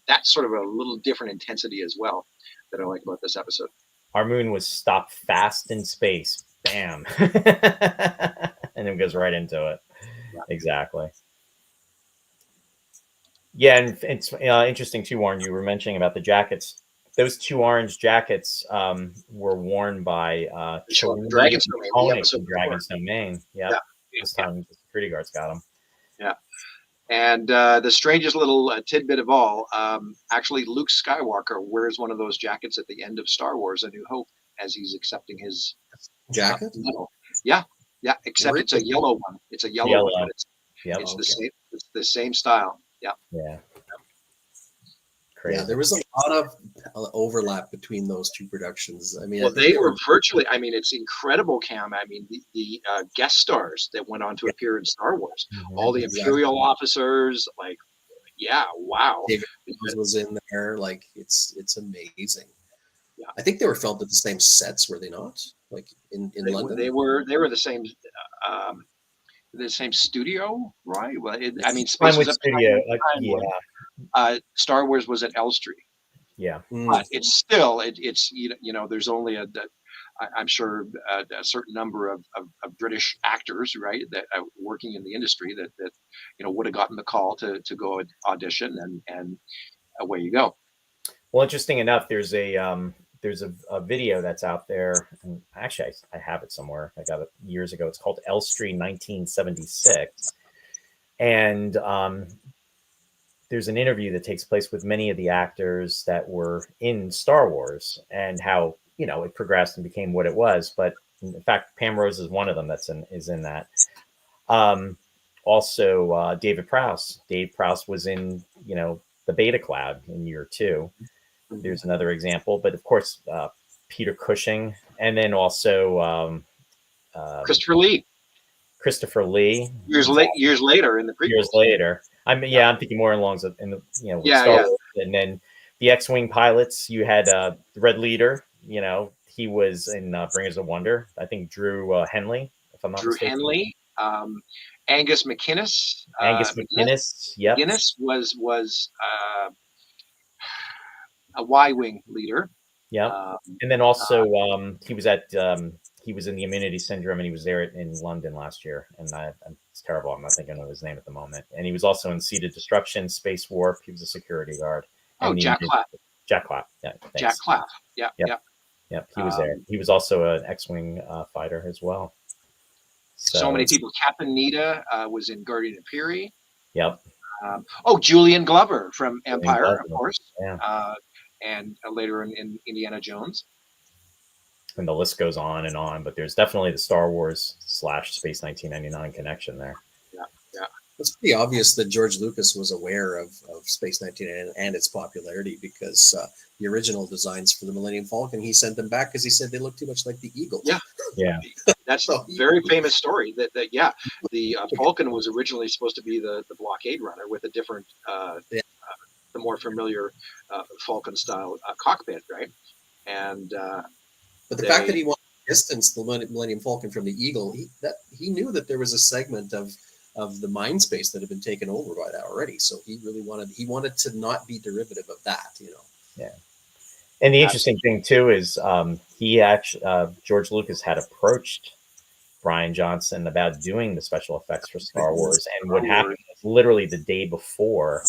that's sort of a little different intensity as well that I like about this episode. Our moon was stopped fast in space, bam, and then goes right into it. Exactly. Yeah, and it's interesting too, Warren. You were mentioning about the jackets. Those two orange jackets were worn by Dragon's Domain. Yeah. This time the security guards got them. Yeah. And the strangest little tidbit of all, actually, Luke Skywalker wears one of those jackets at the end of Star Wars: A New Hope as he's accepting his jacket. Yeah, except it's a yellow one. It's a yellow one, but it's the same. It's the same style. Yeah. Crazy. Yeah, there was a lot of overlap between those two productions. I mean, well, they were virtually. I mean, it's incredible, Cam. I mean, the guest stars that went on to appear in Star Wars, all the Imperial officers, like, wow. David was in there. Like, it's amazing. Yeah, I think they were filmed at the same sets, were they not? Like in London, they were the same. The same studio, right? Well, I mean, space was studio. Star Wars was at Elstree. Yeah, but it's still it's there's only I'm sure a certain number of British actors, right, that are working in the industry that would have gotten the call to go audition, and away you go. Well, interesting enough, there's a video that's out there, and actually I have it somewhere. I got it years ago. It's called Elstree 1976, and there's an interview that takes place with many of the actors that were in Star Wars and how it progressed and became what it was. But in fact, Pam Rose is one of them is in that. Also, David Prowse. Dave Prowse was in the Beta Cloud in Year 2. There's another example, but of course, Peter Cushing, and then also Christopher Lee. Years later in the prequels. Years later, I'm thinking more along in the Star Wars. And then the X-wing pilots. You had the Red Leader. He was in Bringers of Wonder. I think Drew Henley, if I'm not mistaken. Drew Henley, Angus McInnes. Yep. McInnes was a Y-wing leader. Yeah, and then also he was in the Immunity Syndrome, and he was there in London last year. And it's terrible. I'm not thinking of his name at the moment. And he was also in Seed of Destruction, Space Warp. He was a security guard. Jack Clapp. Jack Clapp. Yeah. Thanks. Jack Clapp. Yeah. He was there. He was also an X-wing fighter as well. So many people. Captain Nita was in Guardian of Piri. Yep. Julian Glover from Julian Empire, of Glover. course, Yeah. and later in Indiana Jones. And the list goes on, but there's definitely the Star Wars / Space 1999 connection there. Yeah, yeah. It's pretty obvious that George Lucas was aware of Space 19 and its popularity, because the original designs for the Millennium Falcon, he sent them back because he said they looked too much like the Eagle. Yeah. Yeah. That's a very famous story. That the Falcon was originally supposed to be the blockade runner with a different, Yeah. the more familiar Falcon style cockpit, right? And But the fact that he wanted to distance the Millennium Falcon from the Eagle, he knew that there was a segment of the mind space that had been taken over by that already. So he really wanted to not be derivative of that, you know. Yeah. And the interesting thing too is he actually George Lucas had approached Brian Johnson about doing the special effects for Star Wars, and what happened was literally the day before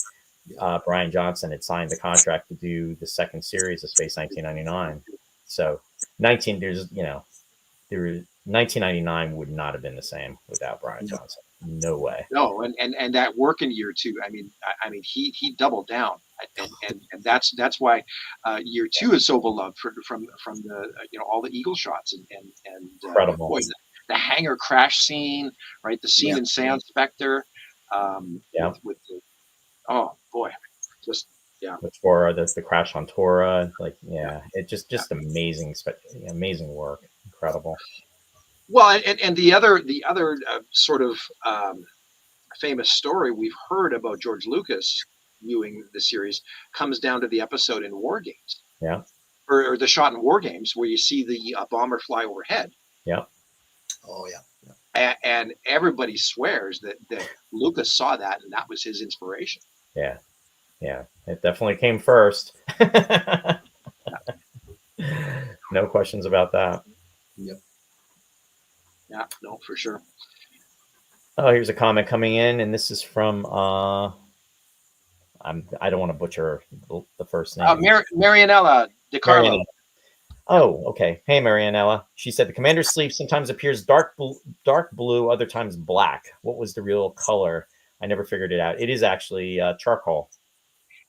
Brian Johnson had signed the contract to do the second series of Space 1999. So 1999 would not have been the same without Brian Johnson. No way. No, and that work in year two. I mean, he doubled down, and that's why year two is so beloved from the all the Eagle shots and Incredible. boy, the hangar crash scene, right? The scene in Sand Spectre, with the, oh boy, just For the crash on Torah, it just amazing, amazing work, incredible. Well, and the other sort of famous story we've heard about George Lucas viewing the series comes down to the episode in War Games. Yeah. Or the shot in War Games where you see the bomber fly overhead. Yeah. Oh yeah. And everybody swears that Lucas saw that and that was his inspiration. Yeah. Yeah. It definitely came first. No questions about that. Yep. Yeah, no, for sure. Oh, here's a comment coming in, and this is from I don't want to butcher the first name. Marianella DiCarlo. Oh, okay. Hey, Marianella. She said the commander's sleeve sometimes appears dark blue, other times black. What was the real color? I never figured it out. It is actually charcoal.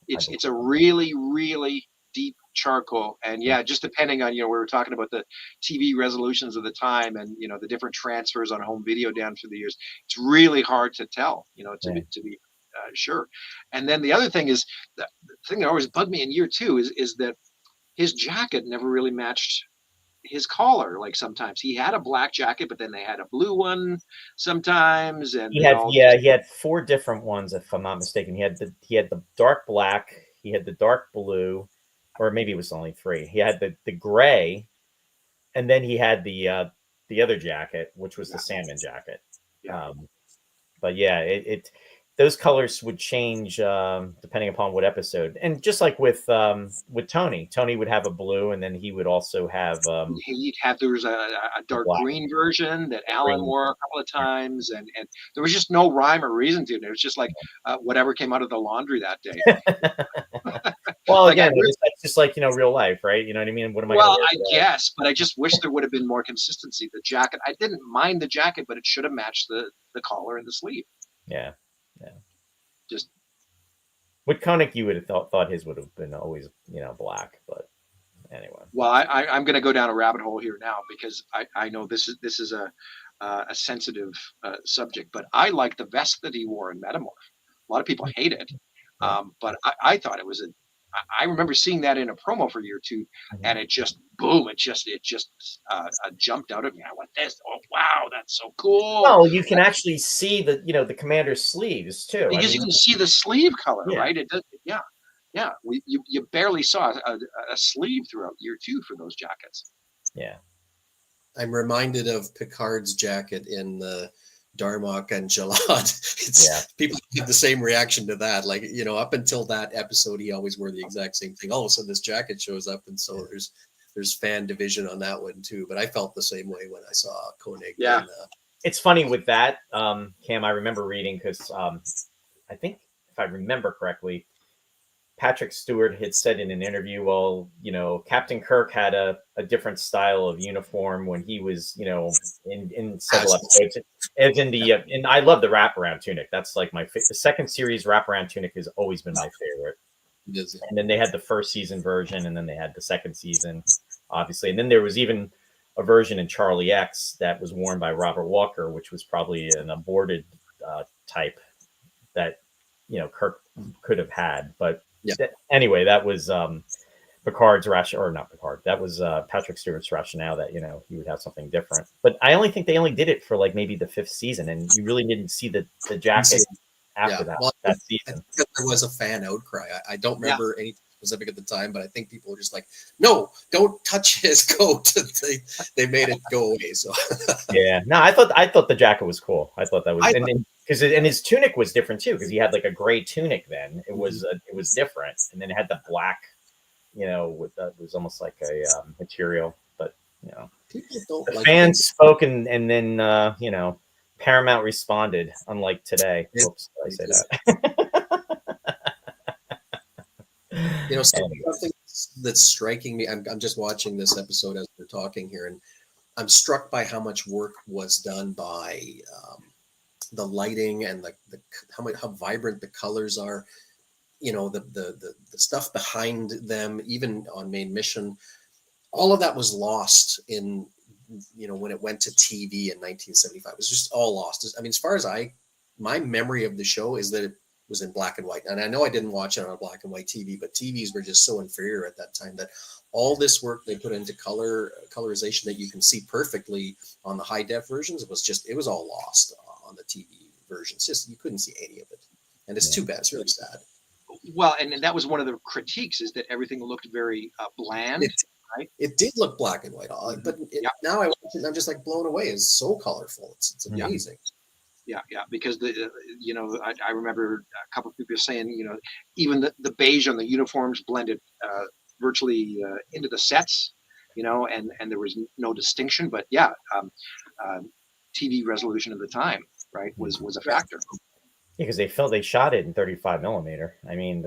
It's a really, really deep charcoal, and just depending on we were talking about the TV resolutions of the time, and the different transfers on home video down through the years. It's really hard to tell, to be sure. And then the other thing is the thing that always bugged me in year two is that his jacket never really matched his collar. Like sometimes he had a black jacket, but then they had a blue one sometimes, and he had 4 different ones, if I'm not mistaken. He had the dark black, he had the dark blue, or maybe it was only 3. He had the gray, and then he had the other jacket, which was the salmon jacket. But those colors would change depending upon what episode. And just like with Tony would have a blue, and then he would also have there was a dark green version that Alan wore a couple of times, and there was just no rhyme or reason to it. It was just like whatever came out of the laundry that day. Well, again, that's just like real life, right? You know what I mean? What am I? Well, I guess, but I just wish there would have been more consistency. The jacket, I didn't mind the jacket, but it should have matched the collar and the sleeve. Yeah. Just with Koenig, you would have thought his would have been always black, but anyway. Well, I'm going to go down a rabbit hole here now because I know this is a sensitive subject, but I like the vest that he wore in Metamorph. A lot of people hate it, but I thought it was I remember seeing that in a promo for year two, and it just boom! It just jumped out at me. I went, "This! Oh wow, that's so cool!" Oh, you can actually see the commander's sleeves too, because you can see the sleeve color, right? It does, yeah. You barely saw a sleeve throughout year two for those jackets. Yeah, I'm reminded of Picard's jacket in the Darmok and Jalad. People get the same reaction to that. Like, up until that episode, he always wore the exact same thing. All of a sudden, this jacket shows up, and so there's fan division on that one too. But I felt the same way when I saw Koenig. Yeah, it's funny with that, Cam. I remember reading because I think if I remember correctly, Patrick Stewart had said in an interview, well, Captain Kirk had a different style of uniform when he was, in several episodes. As in and I love the wraparound tunic. That's like the second series wraparound tunic has always been my favorite. And then they had the first season version, and then they had the second season, obviously. And then there was even a version in Charlie X that was worn by Robert Walker, which was probably an aborted type that, Kirk could have had. But anyway, that was Picard's rationale, or not Picard. That was Patrick Stewart's rationale that, he would have something different. But I only think they only did it for like maybe the 5th season, and you really didn't see the jacket after that season. I think there was a fan outcry. I don't remember anything specific at the time, but I think people were just like, no, don't touch his coat. they made it go away. So no, I thought the jacket was cool. I thought that was, and his tunic was different too, because he had like a gray tunic. Then it was different, and then it had the black, with it was almost like a material. But people don't the like fans spoke, and then Paramount responded. Unlike today, oops, I say that. Something that's striking me. I'm just watching this episode as we're talking here, and I'm struck by how much work was done by the lighting and how vibrant the colors are. The stuff behind them, even on Main Mission, all of that was lost in when it went to TV in 1975. It was just all lost. I mean, as far as my memory of the show is that it was in black and white. And I know I didn't watch it on a black and white TV, but TVs were just so inferior at that time that all this work they put into colorization that you can see perfectly on the high def versions, it was all lost on the TV versions. Just, you couldn't see any of it. And it's too bad. It's really sad. Well, and that was one of the critiques, is that everything looked very bland. Right? It did look black and white, but now I watch it and I'm just like blown away. It's so colorful. It's amazing. Yeah, because I remember a couple of people saying, even the beige on the uniforms blended virtually into the sets, and there was no distinction. But TV resolution at the time, right, was a factor. Because they shot it in 35 millimeter. I mean,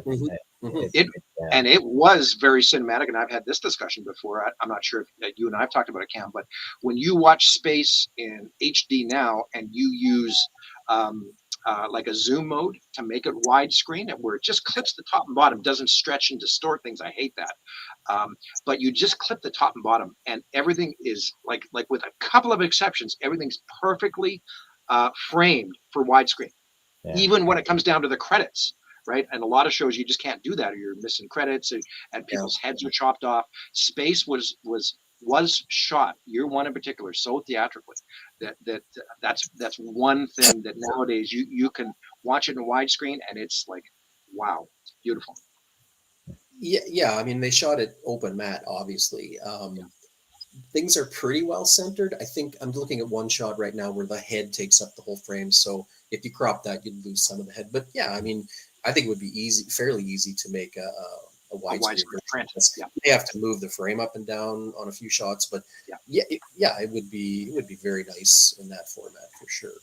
and it was very cinematic. And I've had this discussion before. I'm not sure if you and I've talked about it, Cam, but when you watch space in HD now and you use like a zoom mode to make it widescreen, where it just clips the top and bottom, doesn't stretch and distort things. I hate that. But you just clip the top and bottom, and everything is like with a couple of exceptions, everything's perfectly framed for widescreen. Yeah. Even when it comes down to the credits, right? And a lot of shows you just can't do that, or you're missing credits, and people's heads are chopped off. Space was shot, year one in particular, so theatrically that's one thing that nowadays you can watch it in widescreen and it's like, wow, beautiful. Yeah. I mean, they shot it open matte, obviously. Things are pretty well centered. I think I'm looking at one shot right now where the head takes up the whole frame. So if you crop that, you'd lose some of the head. But I mean, I think it would be fairly easy to make a widescreen print. They have to move the frame up and down on a few shots, but it would be very nice in that format for sure.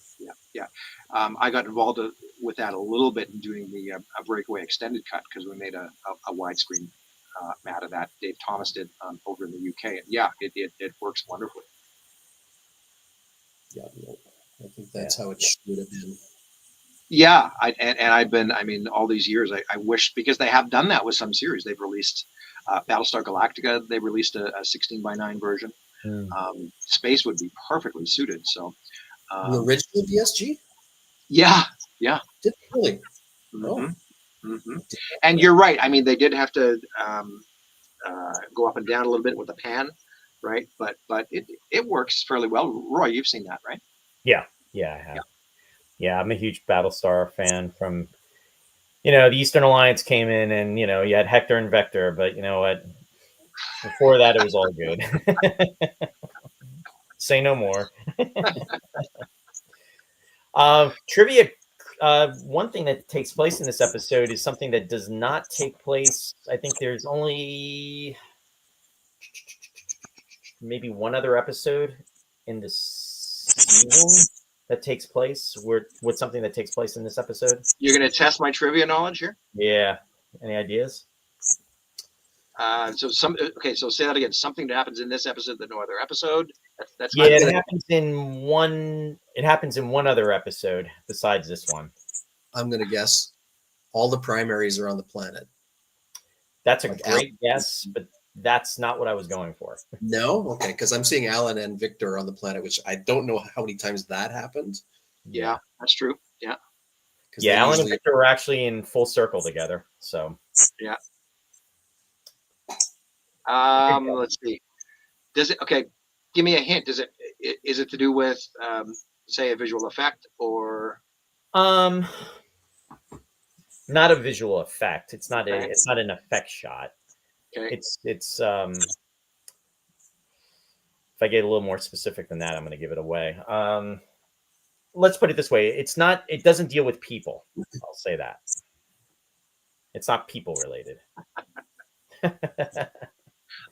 Yeah. I got involved with that a little bit in doing the a breakaway extended cut, because we made a widescreen matte of that. Dave Thomas did over in the UK, and it works wonderfully. Yeah, I think that's how it should have been. Yeah, I've been, all these years, I wish, because they have done that with some series. They've released Battlestar Galactica. They released a 16:9 version. Space would be perfectly suited. So the original BSG? Yeah. Did it really? No. And you're right. I mean, they did have to go up and down a little bit with the pan, right? But it works fairly well. Roy, you've seen that, right? Yeah, I have. Yeah, I'm a huge Battlestar fan. From the Eastern Alliance came in, and you had Hector and Vector, but you know what? Before that, it was all good. Say no more. Trivia. One thing that takes place in this episode is something that does not take place. I think there's only maybe one other episode in this season that takes place with something that takes place in this episode. You're going to test my trivia knowledge here? Yeah. Any ideas? So say that again. Something that happens in this episode that no other episode. That's Yeah, fine. it happens in one. It happens in one other episode besides this one. I'm going to guess all the primaries are on the planet. That's a Like great guess, but that's not what I was going for. No? Okay, because I'm seeing Alan and Victor on the planet, which I don't know how many times that happened. Yeah, that's true. Yeah. Yeah, Alan and Victor were actually in full circle together. So yeah. Let's see. Does it? Okay, give me a hint. Is it to do with say a visual effect or? Not a visual effect. It's not Okay. it's not an effect shot. Okay. It's if I get a little more specific than that, I'm going to give it away. Let's put it this way. It doesn't deal with people. I'll say that. It's not people related.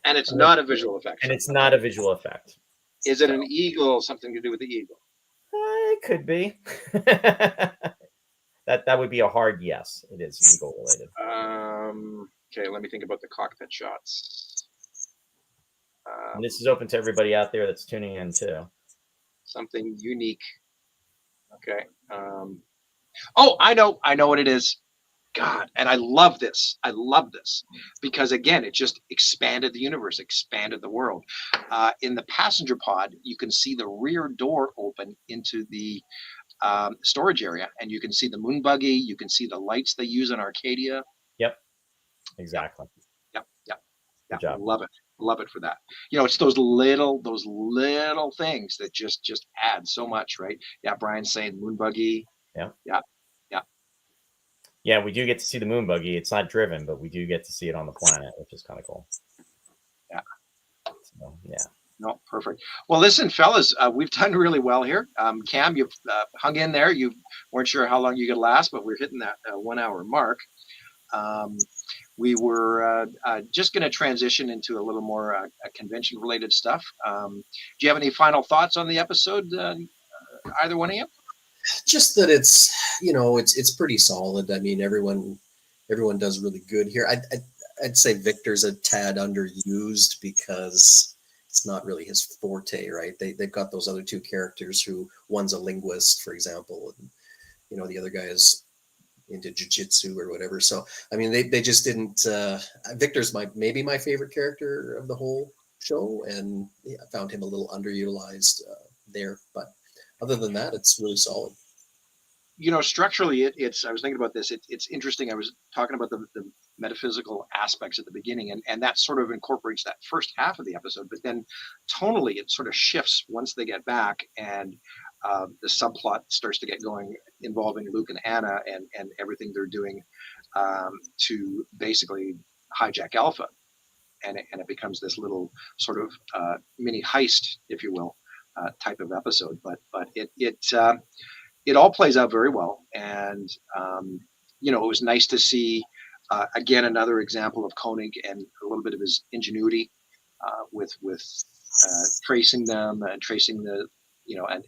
And it's not a visual effect. And it's not a visual effect. Is it an eagle? Something to do with the eagle? It could be. That would be a hard yes. It is eagle related. Okay, let me think about the cockpit shots. And this is open to everybody out there that's tuning in too. Something unique. Okay. Oh, I know what it is. God, and I love this. I love this because again, it just expanded the universe, expanded the world. In the passenger pod, you can see the rear door open into the storage area, and you can see the moon buggy. You can see the lights they use in Arkadia. Yep, exactly. Yep. Good job. Love it for that. It's those little things that just add so much, right? Yeah, Brian's saying moon buggy. Yeah, we do get to see the moon buggy. It's not driven, but we do get to see it on the planet, which is kind of cool. Yeah. So, yeah. No, perfect. Well, listen, fellas, we've done really well here. Cam, you've hung in there. You weren't sure how long you could last, but we're hitting that 1 hour mark. We were just going to transition into a little more convention-related stuff. Do you have any final thoughts on the episode, either one of you? Just that it's pretty solid. I mean, everyone does really good here. I'd say Victor's a tad underused because it's not really his forte, right? They've got those other two characters who one's a linguist, for example, and the other guy is into jiu-jitsu or whatever. So I mean, they just didn't. Victor's maybe my favorite character of the whole show, and I found him a little underutilized there, but. Other than that, it's really solid. Structurally, it's. I was thinking about this. It's interesting. I was talking about the metaphysical aspects at the beginning, and that sort of incorporates that first half of the episode. But then, tonally, it sort of shifts once they get back, and the subplot starts to get going involving Luke and Anna and everything they're doing to basically hijack Alpha, and it becomes this little sort of mini heist, if you will. Type of episode, but it all plays out very well, and it was nice to see again another example of Koenig and a little bit of his ingenuity with tracing them and tracing the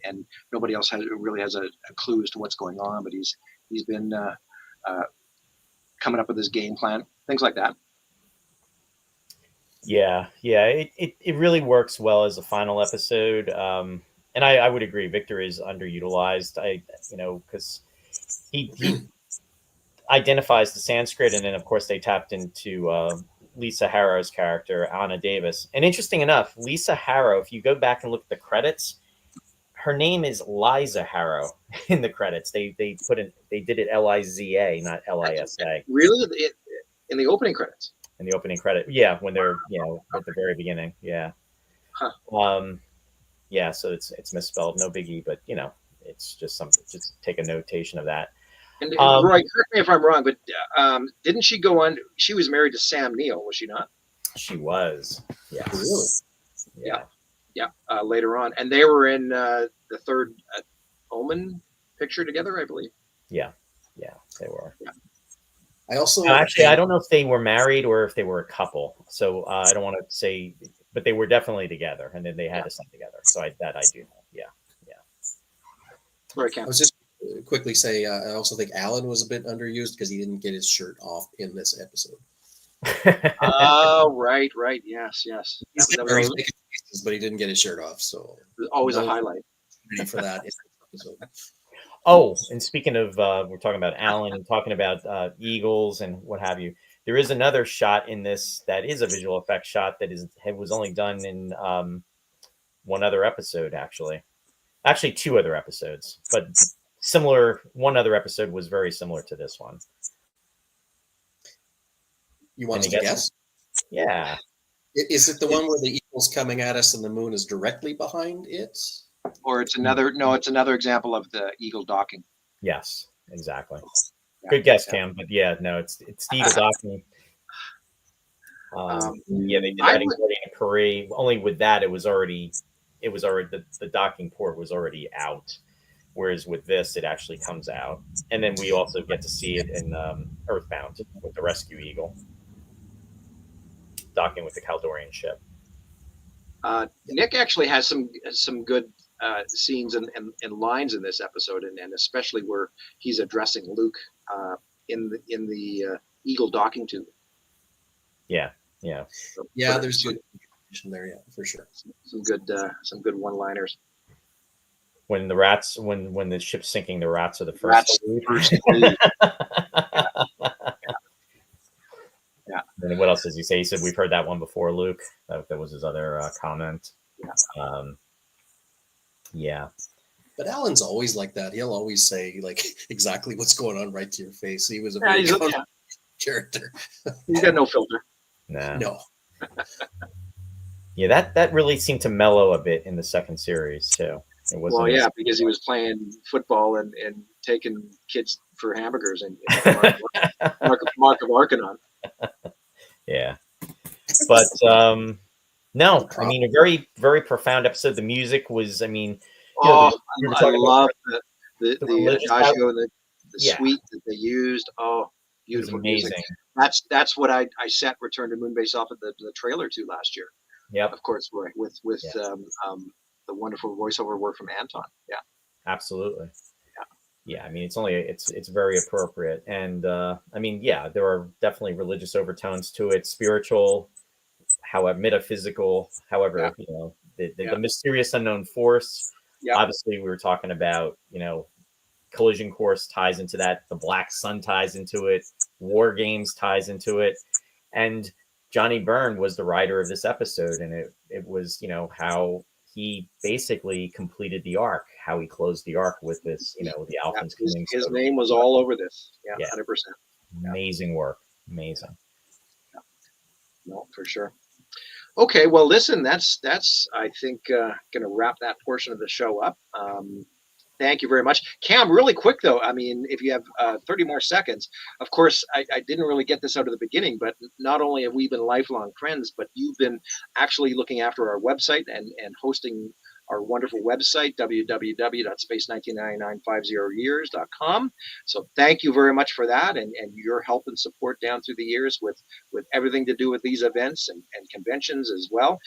and nobody else really has a clue as to what's going on, but he's been coming up with his game plan, things like that. Yeah, it really works well as a final episode, and I would agree. Victor is underutilized. Because he identifies the Sanskrit, and then of course they tapped into Lisa Harrow's character, Anna Davis. And interesting enough, Lisa Harrow, if you go back and look at the credits, her name is Liza Harrow in the credits. They did it Liza, not Lisa. Really, in the opening credits. In the opening credit, yeah, when they're at the very beginning, yeah. Huh. Yeah, so it's misspelled, no biggie, but it's just something. Just take a notation of that. And Roy, correct me if I'm wrong, but didn't she go on? She was married to Sam Neill, was she not? She was. Yes. Really? Yeah. Later on, and they were in the third Omen picture together, I believe. Yeah, they were. Yeah. I also actually I don't know if they were married or if they were a couple. So I don't want to say, but they were definitely together, and then they had a son together. So that I do know. Yeah. Right, Cam. I was just quickly say I also think Alan was a bit underused because he didn't get his shirt off in this episode. Oh, right. Yes. He's That very was making faces, but he didn't get his shirt off, so always a no highlight. opportunity for that in this episode. Oh, and speaking of, we're talking about Alan and talking about eagles and what have you. There is another shot in this that is a visual effects shot that was only done in one other episode, actually two other episodes, but similar. One other episode was very similar to this one. You want us to guess? Yeah. Is it the one where the eagle's coming at us and the moon is directly behind it? Or it's another example of the eagle docking. Yes, exactly. Yeah, Good guess, Cam. But yeah, no, it's the eagle docking. Yeah, they did that in Korea. Only with that, it was already the docking port was already out. Whereas with this, it actually comes out, and then we also get to see it in Earthbound with the rescue eagle docking with the Caldorian ship. Nick actually has some good scenes and lines in this episode, and especially where he's addressing Luke in the eagle docking tube. Yeah. So there's good information there, for sure. Some good one-liners. When the ship's sinking, the rats are the first. Yeah. And what else does he say? He said, "We've heard that one before, Luke." That was his other comment. Yeah. But Alan's always like that. He'll always say like exactly what's going on right to your face. He was a very character. He's got no filter. Nah. No. Yeah, that really seemed to mellow a bit in the second series too. It wasn't. Well, yeah, because he was playing football and taking kids for hamburgers and Mark of Arkadia. Yeah, but no, I mean, a very, very profound episode. The music was, I mean, I love the adagio and the suite that they used. Oh, beautiful amazing music. That's what I set Return to Moonbase off of the trailer to last year. Yep. Of course, right, with the wonderful voiceover work from Anton. Yeah. Absolutely. Yeah, I mean, it's very appropriate, and I mean, yeah, there are definitely religious overtones to it, spiritual, however, metaphysical, however, the mysterious unknown force. Yeah. Obviously, we were talking about, collision course ties into that. The Black Sun ties into it. War Games ties into it, and Johnny Byrne was the writer of this episode, and it was how he basically completed the arc, how he closed the arc with this, the Alphans coming. His name was all over this. Yeah. 100%. Amazing work. Amazing. Yeah. No, for sure. Okay, well, listen, that's I think going to wrap that portion of the show up. Thank you very much. Cam, really quick, though, I mean, if you have 30 more seconds, of course, I didn't really get this out of the beginning, but not only have we been lifelong friends, but you've been actually looking after our website and hosting our wonderful website, www.space199950years.com. So thank you very much for that and your help and support down through the years with everything to do with these events and conventions as well.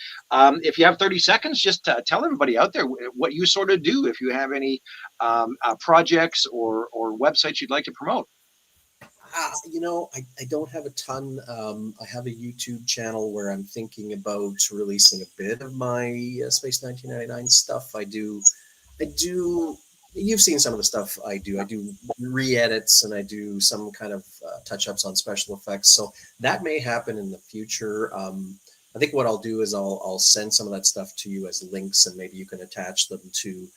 If you have 30 seconds, just tell everybody out there what you sort of do, if you have any projects or websites you'd like to promote. I don't have a ton. I have a YouTube channel where I'm thinking about releasing a bit of my Space 1999 stuff. I do. You've seen some of the stuff I do. I do re-edits and I do some kind of touch-ups on special effects. So that may happen in the future. I think what I'll do is I'll send some of that stuff to you as links, and maybe you can attach them to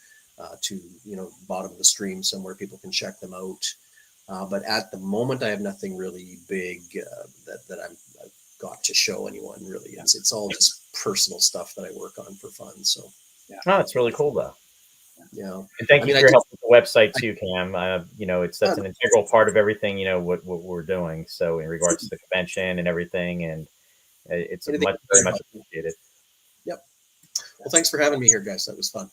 bottom of the stream somewhere people can check them out. But at the moment, I have nothing really big that I've got to show anyone. Really, it's all just personal stuff that I work on for fun. So, oh, it's really cool though. Yeah, and thank you for your help with the website too, Cam. That's an integral part of everything. What we're doing. So, in regards to the convention and everything, and it's very much appreciated. Yep. Well, thanks for having me here, guys. That was fun.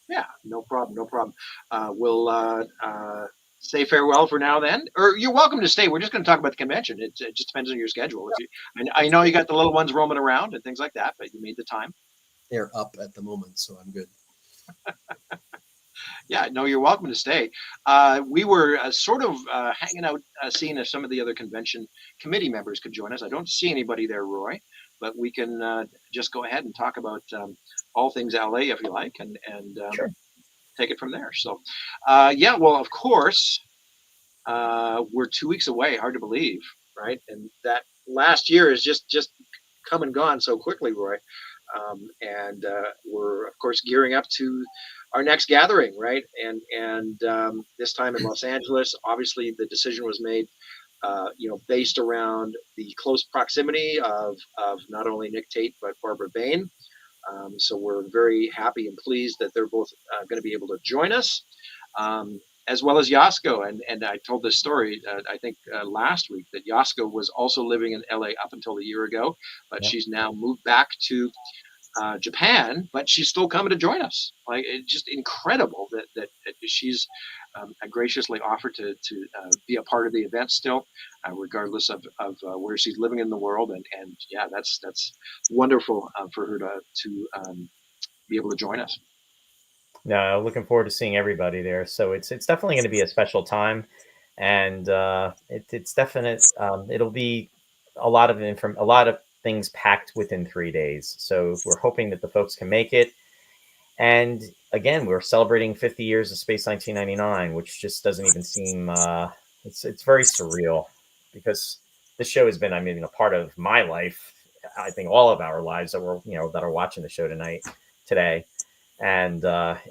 Yeah, no problem. We'll say farewell for now then, or you're welcome to stay. We're just going to talk about the convention. It just depends on your schedule. I know you got the little ones roaming around and things like that, but you made the time. They're up at the moment, so I'm good. Yeah, no, you're welcome to stay. We were sort of hanging out, seeing if some of the other convention committee members could join us. I don't see anybody there, Roy, but we can just go ahead and talk about all things LA if you like, and Sure. take it from there. So, yeah, well, of course, we're 2 weeks away. Hard to believe, right? And that last year is just come and gone so quickly, Roy. And we're of course gearing up to our next gathering, right? And this time in Los Angeles. Obviously, the decision was made, based around the close proximity of not only Nick Tate but Barbara Bain. So we're very happy and pleased that they're both going to be able to join us. As well as Yasko. And I told this story, I think last week, that Yasko was also living in LA up until a year ago, but Yep. she's now moved back to Japan, but she's still coming to join us. Like, it's just incredible that she's graciously offered to be a part of the event still, regardless of where she's living in the world. And yeah, that's wonderful for her to be able to join us. No, looking forward to seeing everybody there. So it's definitely going to be a special time, and it's definite. It'll be a lot of a lot of things packed within 3 days. So we're hoping that the folks can make it. And again, we're celebrating 50 years of Space 1999, which just doesn't even seem. It's very surreal, because this show has been, I mean, a part of my life. I think all of our lives that were, that are watching the show today. And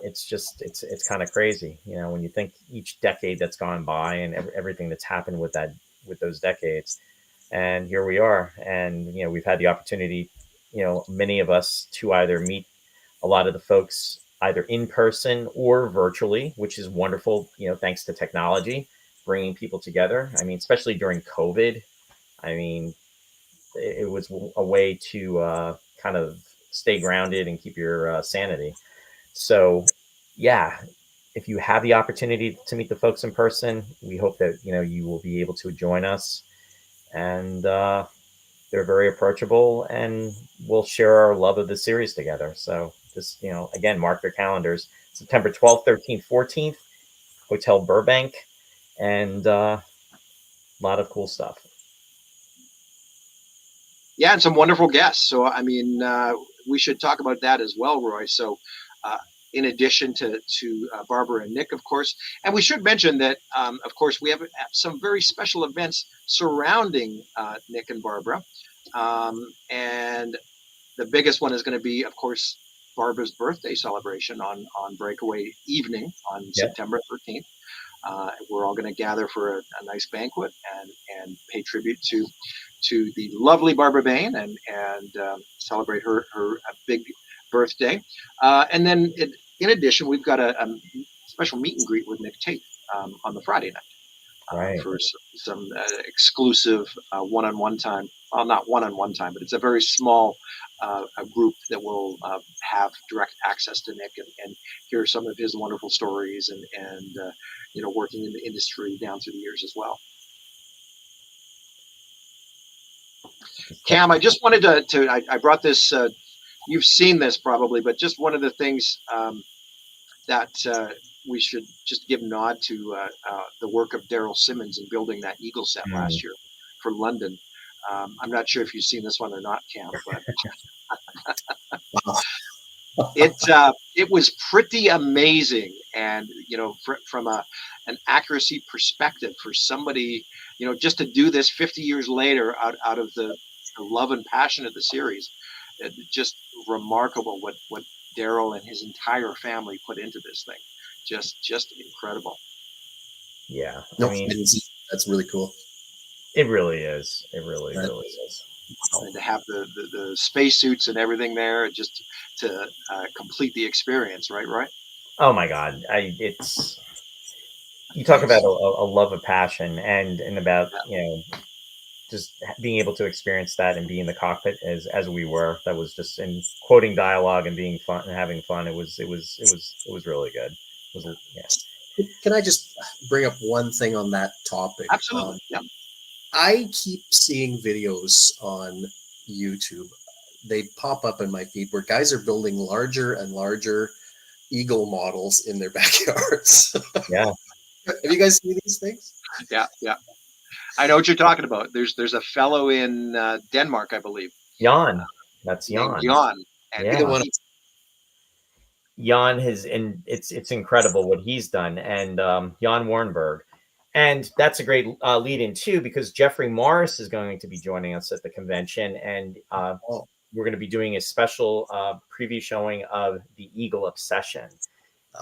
it's kind of crazy, when you think each decade that's gone by, and everything that's happened with those decades. And here we are, and we've had the opportunity, many of us, to either meet a lot of the folks either in person or virtually, which is wonderful, thanks to technology bringing people together. I mean, especially during COVID, I mean, it was a way to kind of stay grounded and keep your sanity. So, yeah, if you have the opportunity to meet the folks in person, we hope that you will be able to join us. And they're very approachable, and we'll share our love of the series together. So, just again, mark your calendars: September 12th, 13th, 14th, Hotel Burbank, and a lot of cool stuff. Yeah, and some wonderful guests. So, I mean, we should talk about that as well, Roy. So, in addition to Barbara and Nick, of course, and we should mention that, of course, we have some very special events surrounding Nick and Barbara, and the biggest one is going to be, of course, Barbara's birthday celebration on Breakaway evening on September 13th. We're all going to gather for a nice banquet and pay tribute to the lovely Barbara Bain and celebrate her big birthday. And then in addition, we've got a special meet and greet with Nick Tate on the Friday night. Right. For some exclusive one-on-one time. Well, not one-on-one time, but it's a very small a group that will have direct access to Nick and hear some of his wonderful stories and working in the industry down through the years as well. Cam, I just wanted to I brought this. You've seen this probably, but just one of the things that we should just give a nod to the work of Daryl Simmons in building that Eagle set last year for London. I'm not sure if you've seen this one or not, Cam, but it was pretty amazing. And from an accuracy perspective, for somebody just to do this 50 years later out of the love and passion of the series, just remarkable what Daryl and his entire family put into this thing. Just incredible. Yeah, no, I mean, that's really cool. It really is. It really is. And to have the spacesuits and everything there, just to complete the experience, right? Oh my God! It's you talk about a love of passion and about just being able to experience that and be in the cockpit as we were. That was just in quoting dialogue and being fun and having fun. It was really good. Can I just bring up one thing on that topic? Absolutely. Yeah. I keep seeing videos on YouTube. They pop up in my feed where guys are building larger and larger eagle models in their backyards. Yeah. Have you guys seen these things? Yeah, yeah. I know what you're talking about. There's a fellow in Denmark, I believe, Jan. That's named Jan. Jan, and Yeah. Either one. Jan has, and it's incredible what he's done, and Jan Warnberg, and that's a great lead in too, because Jeffrey Morris is going to be joining us at the convention, and Oh, we're going to be doing a special preview showing of the Eagle Obsession,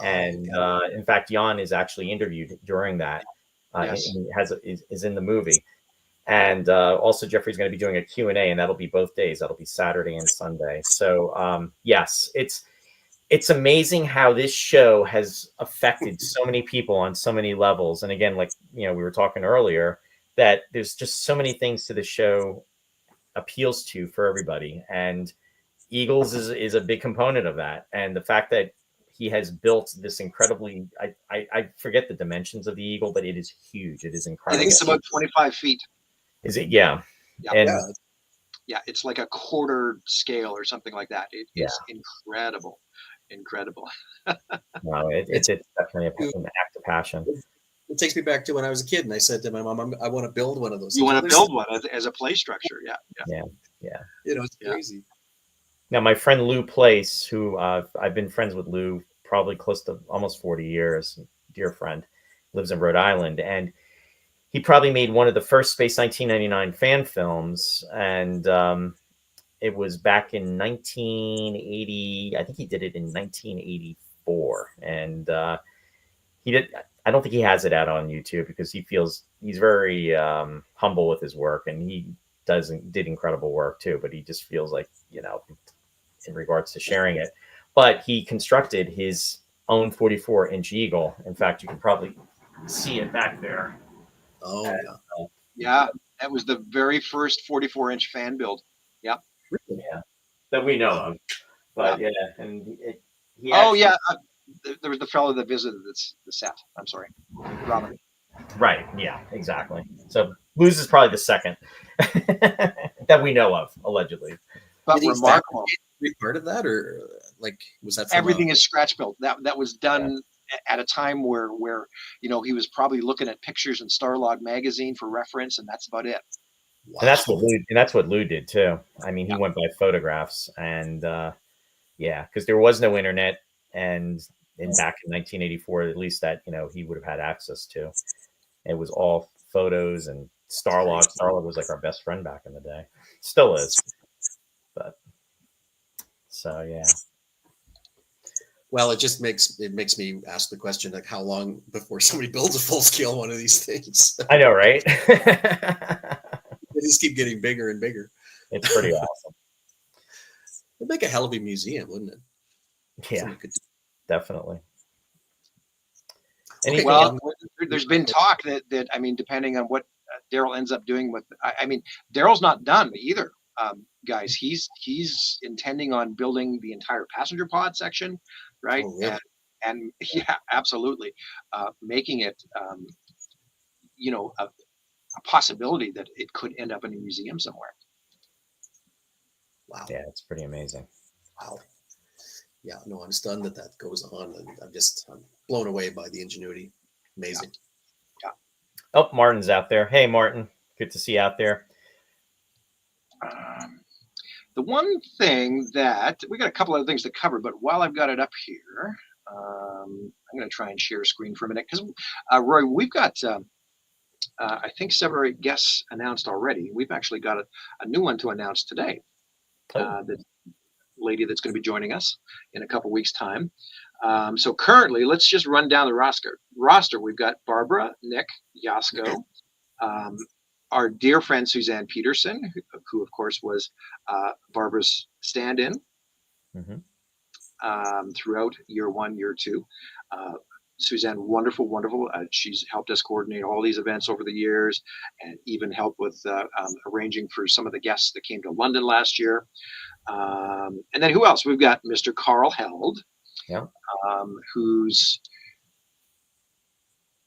and okay. in fact, Jan is actually interviewed during that. Yes. And is in the movie, and also Jeffrey's going to be doing a Q&A, and that'll be both days. That'll be Saturday and Sunday. So yes, it's amazing how this show has affected so many people on so many levels. And again, like, we were talking earlier, that there's just so many things to the show appeals to for everybody. And Eagles is a big component of that. And the fact that he has built this incredibly, I forget the dimensions of the Eagle, but it is huge. It is I incredible. think it's about 25 feet. Is it? Yeah. Yeah. And Yeah, it's like a quarter scale or something like that. It's Yeah. incredible. no, it's definitely an act of passion. It takes me back to when I was a kid, and I said to my mom, "I want to build one of those." You want to build one as a play structure? Yeah, yeah. Yeah. It's crazy. Now, my friend Lou Place, who I've been friends with Lou probably close to almost 40 years, dear friend, lives in Rhode Island, and he probably made one of the first Space 1999 fan films, and it was back in 1980. I think he did it in 1984, and he did. I don't think he has it out on YouTube because he's very humble with his work, and he did incredible work too. But he just feels like, in regards to sharing it. But he constructed his own 44-inch Eagle. In fact, you can probably see it back there. Oh, And, yeah. Yeah, that was the very first 44-inch fan build. Yeah. Yeah, that we know of. But yeah, and he Oh actually, yeah, there was the fellow that visited the set. I'm sorry, Robin. right. Yeah, exactly. So Luz is probably the second that we know of, allegedly. But Did he remarkable. fabricate part of that, or like was that from Everything is scratch built. That was done at a time where he was probably looking at pictures in Starlog magazine for reference, and that's about it. Wow. And that's what Lou did too. I mean, he went by photographs, and because there was no internet, and back in 1984, at least that he would have had access to. It was all photos and Starlog. Starlog was like our best friend back in the day, still is. But so yeah. Well, it makes me ask the question, like, how long before somebody builds a full scale one of these things? I know, right? They just keep getting bigger and bigger. It's pretty awesome. It'd make a hell of a museum, wouldn't it? Yeah, definitely. Okay, well, there's been talk that I mean, depending on what Daryl ends up doing with, I mean, Daryl's not done either, guys. He's intending on building the entire passenger pod section, right? Oh, really? And yeah, absolutely, making it, a possibility that it could end up in a museum somewhere. Wow. Yeah, it's pretty amazing. Wow. Yeah, no, I'm stunned that goes on, and I'm blown away by the ingenuity. Amazing. Yeah. Oh, Martin's out there. Hey, Martin, good to see you out there. The one thing that we got a couple other things to cover, but while I've got it up here, I'm going to try and share a screen for a minute because Roy, we've got I think 7 or 8 guests announced already. We've actually got a new one to announce today. The lady that's going to be joining us in a couple weeks' time. So currently, let's just run down the roster. We've got Barbara, Nick, Yasko, our dear friend Suzanne Peterson, who of course was Barbara's stand-in throughout year 1, year 2. Suzanne, wonderful. She's helped us coordinate all these events over the years, and even helped with arranging for some of the guests that came to London last year. And then who else? We've got Mr. Carl Held,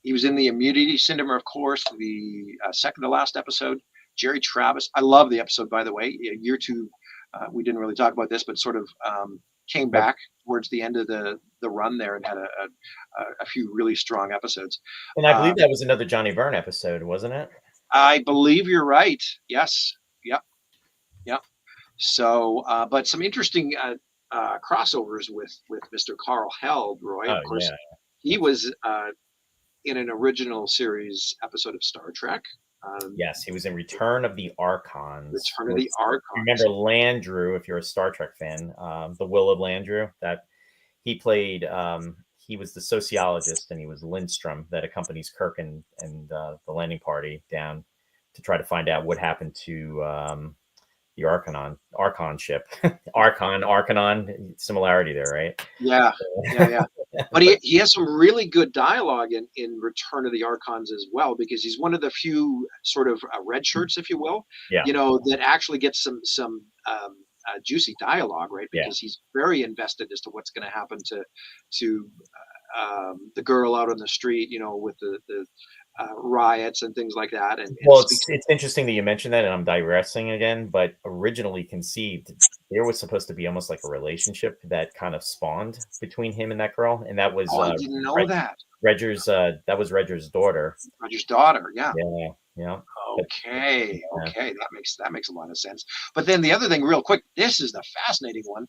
he was in the Immunity Syndrome, of course, the second to last episode. Jerry Travis, I love the episode, by the way. Year 2, we didn't really talk about this, but sort of came back towards the end of the run there and had a few really strong episodes. And I believe that was another Johnny Byrne episode, wasn't it? I believe you're right. Yes. Yep. Yep. So, but some interesting crossovers with Mr. Carl Held, Roy. Of course, he was in an original series episode of Star Trek. Yes, he was in Return of the Archons. Return of the Archons. Remember Landru, if you're a Star Trek fan, the Will of Landru, that he played. He was the sociologist, and he was Lindstrom that accompanies Kirk and the landing party down to try to find out what happened to the Archon ship. Arcanon, similarity there, right? Yeah. But he has some really good dialogue in Return of the Archons as well, because he's one of the few sort of red shirts, if you will, that actually gets some juicy dialogue, right? Because he's very invested as to what's going to happen to the girl out on the street, with the riots and things like that. And well, it's interesting that you mentioned that, and I'm digressing again, but originally conceived, there was supposed to be almost like a relationship that kind of spawned between him and that girl, and that was I didn't know that. That was Reger's daughter. Reger's daughter, yeah. Okay, that makes a lot of sense. But then the other thing, real quick, this is the fascinating one,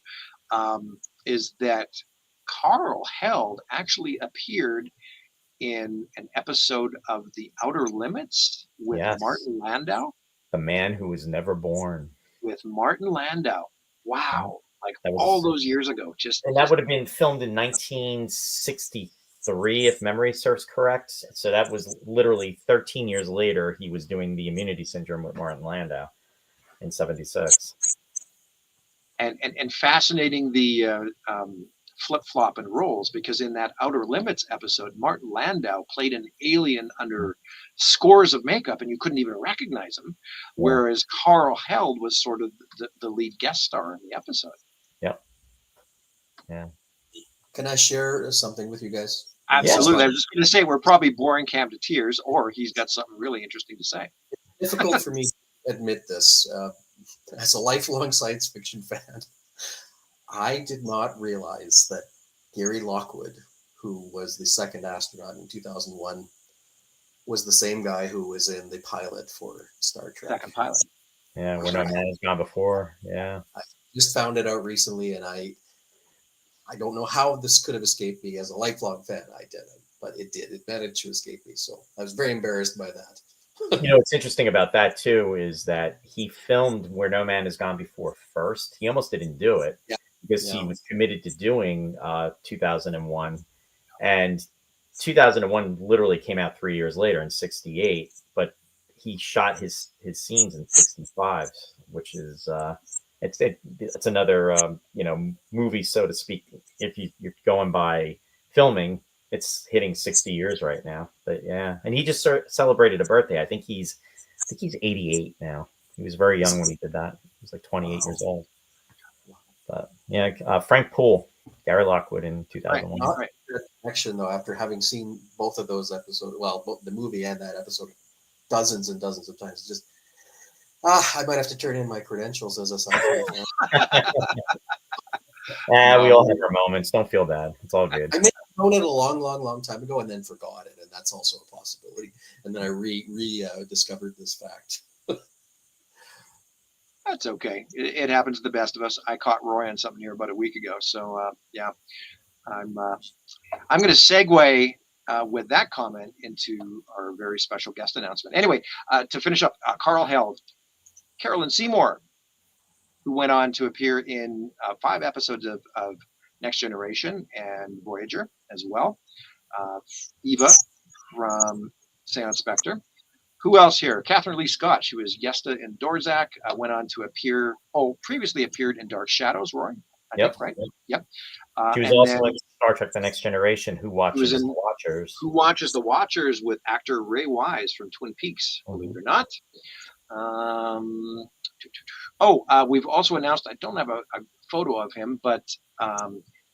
is that Carl Held actually appeared in an episode of The Outer Limits with Martin Landau. The Man Who Was Never Born. With Martin Landau. Wow. Like all those years ago. And that would have been filmed in 1963, if memory serves correct. So that was literally 13 years later. He was doing the Immunity Syndrome with Martin Landau in 76. And fascinating the flip-flop and roles, because in that Outer Limits episode, Martin Landau played an alien under scores of makeup and you couldn't even recognize him, whereas Carl Held was sort of the lead guest star in the episode. Can I share something with you guys? Absolutely. I was just going to say, we're probably boring Cam to tears, or he's got something really interesting to say. It's difficult for me to admit this. As a lifelong science fiction fan, I did not realize that Gary Lockwood, who was the second astronaut in 2001, was the same guy who was in the pilot for Star Trek. Second pilot. Yeah, Where No Man Has Gone Before. Yeah. I just found it out recently, and I don't know how this could have escaped me. As a lifelong fan, I didn't, but it did. It managed to escape me, so I was very embarrassed by that. What's interesting about that too is that he filmed Where No Man Has Gone Before first. He almost didn't do it. Because he was committed to doing 2001, and 2001 literally came out 3 years later in 68, but he shot his scenes in 65, which is it's another movie, so to speak. If you're going by filming, it's hitting 60 years right now. But and he just celebrated a birthday. I think he's 88 now. He was very young when he did that. He was like 28 years old. But Frank Poole, Gary Lockwood in 2001. Right. Connection though, after having seen both of those episodes, both the movie and that episode, dozens and dozens of times, just I might have to turn in my credentials as a sci-fi fan. We all have our moments. Don't feel bad. It's all good. I may have known it a long time ago and then forgot it, and that's also a possibility. And then I discovered this fact. That's okay. It happens to the best of us. I caught Roy on something here about a week ago. So I'm going to segue with that comment into our very special guest announcement. Anyway, to finish up, Carl Held, Carolyn Seymour, who went on to appear in 5 episodes of Next Generation and Voyager as well. Eva from Seance Spectre. Who else here? Catherine Lee Scott. She was Yesta in Dorzak. Went on to previously appeared in Dark Shadows, Roy. I think, right? Yep. She was also in Star Trek The Next Generation, Who Watches the Watchers. Who Watches the Watchers with actor Ray Wise from Twin Peaks, believe it or not. We've also announced, I don't have a photo of him, but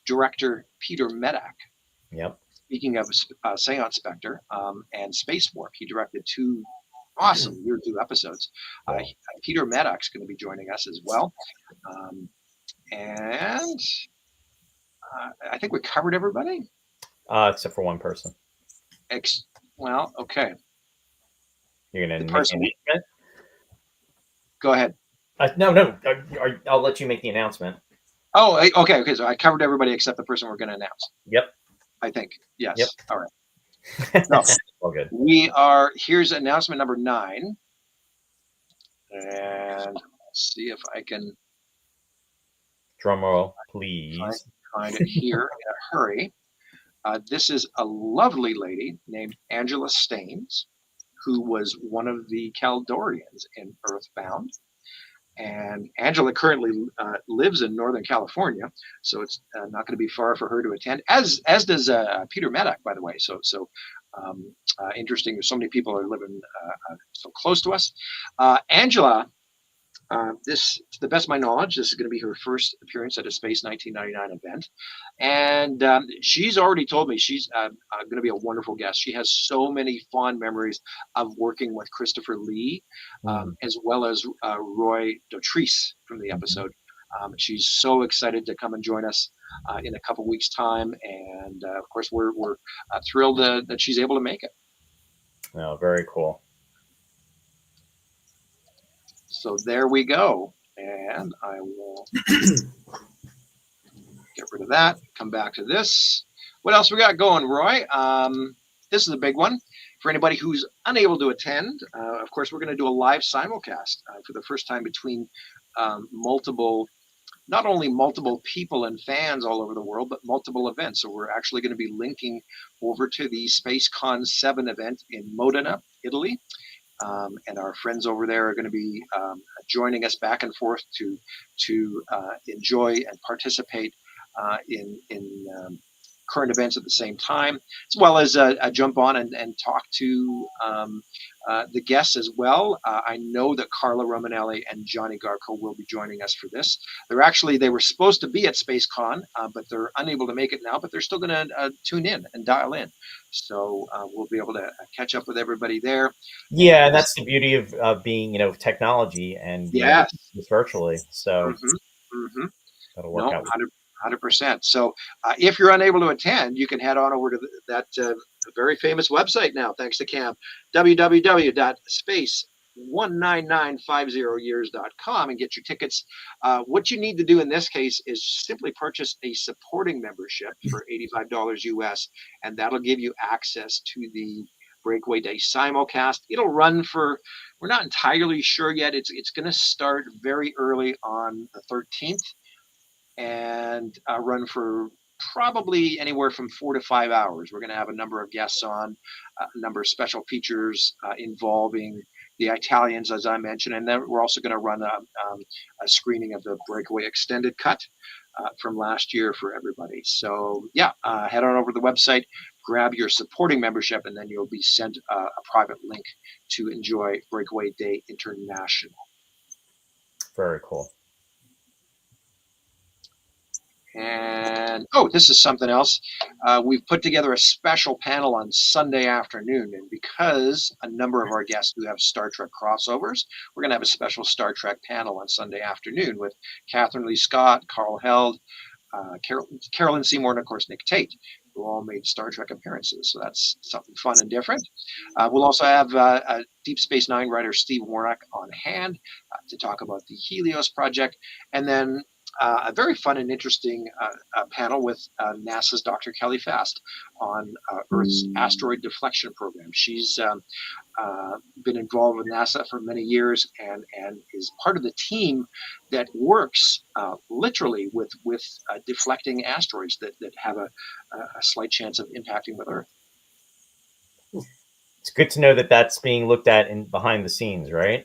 director Peter Medak. Yep. Speaking of Seance Spectre and Space Warp, he directed 2 awesome year 2 episodes. Peter Medak's going to be joining us as well. And I think we covered everybody. Except for one person. Well, okay. You're going to The make person. the announcement? Go ahead. No. I'll let you make the announcement. Oh, okay. So I covered everybody except the person we're going to announce. Yep. I think. Yes. Yep. All right. No. All good. Here's announcement number 9. And let's see if I can Drum roll, please. find it here in a hurry. This is a lovely lady named Angela Staines, who was one of the Caldorians in Earthbound. And Angela currently lives in Northern California, so it's not going to be far for her to attend. As does Peter Maddock, by the way. So interesting. There's so many people are living so close to us. Angela. This, to the best of my knowledge, this is going to be her first appearance at a Space 1999 event. And she's already told me she's going to be a wonderful guest. She has so many fond memories of working with Christopher Lee, as well as Roy Dotrice from the episode. She's so excited to come and join us in a couple weeks' time. And of course, we're thrilled that she's able to make it. Oh, very cool. So there we go. And I will get rid of that. Come back to this. What else we got going, Roy? This is a big one. For anybody who's unable to attend, of course, we're going to do a live simulcast for the first time between not only multiple people and fans all over the world, but multiple events. So we're actually going to be linking over to the SpaceCon 7 event in Modena, Italy. And our friends over there are going to be joining us back and forth to enjoy and participate in current events at the same time, as well as jump on and talk to the guests as well. I know that Carla Romanelli and Johnny Garco will be joining us for this. They were supposed to be at SpaceCon, but they're unable to make it now, but they're still going to tune in and dial in. So we'll be able to catch up with everybody there. Yeah, and that's the beauty of being, technology and virtually. So that'll work out. 100%. So if you're unable to attend, you can head on over to that very famous website now, thanks to Cam, www.space19950years.com, and get your tickets. What you need to do in this case is simply purchase a supporting membership for $85 US, and that'll give you access to the Breakaway Day simulcast. It'll run for, we're not entirely sure yet. It's going to start very early on the 13th. And run for probably anywhere from 4 to 5 hours. We're going to have a number of guests on, a number of special features involving the Italians, as I mentioned, and then we're also going to run a screening of the Breakaway Extended Cut from last year for everybody. So head on over to the website, grab your supporting membership, and then you'll be sent a private link to enjoy Breakaway Day International. Very cool. And this is something else. We've put together a special panel on Sunday afternoon, and because a number of our guests do have Star Trek crossovers, we're going to have a special Star Trek panel on Sunday afternoon with Catherine Lee Scott, Carl Held, Carolyn Seymour, and of course Nick Tate, who all made Star Trek appearances. So that's something fun and different. We'll also have Deep Space Nine writer Steve Warnock on hand to talk about the Helios project, and then a very fun and interesting panel with NASA's Dr. Kelly Fast on Earth's asteroid deflection program. She's been involved with NASA for many years and is part of the team that works literally with deflecting asteroids that have a slight chance of impacting with Earth. It's good to know that that's being looked at in behind the scenes, right?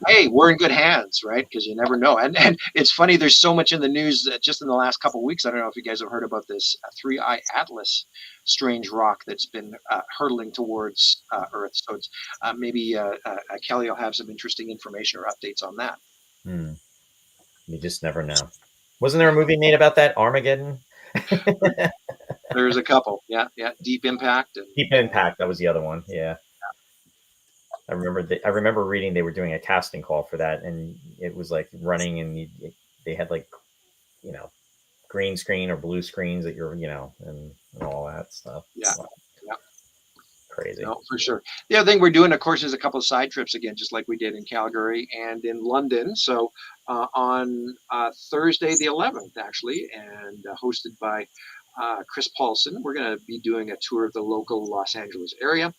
Hey, we're in good hands, right? Because you never know. And it's funny, there's so much in the news just in the last couple of weeks. I don't know if you guys have heard about this 3I Atlas strange rock that's been hurtling towards Earth. So it's maybe Kelly will have some interesting information or updates on that. You just never know. Wasn't there a movie made about that, Armageddon? There's a couple. Yeah. Deep Impact. Deep Impact. That was the other one. Yeah. I remember reading they were doing a casting call for that, and it was like running, and they had green screen or blue screens that you're, and all that stuff. Yeah. Wow. Yeah. Crazy. No, for sure. The other thing we're doing, of course, is a couple of side trips again, just like we did in Calgary and in London. So on Thursday the 11th, actually, and hosted by Chris Paulson, we're going to be doing a tour of the local Los Angeles area.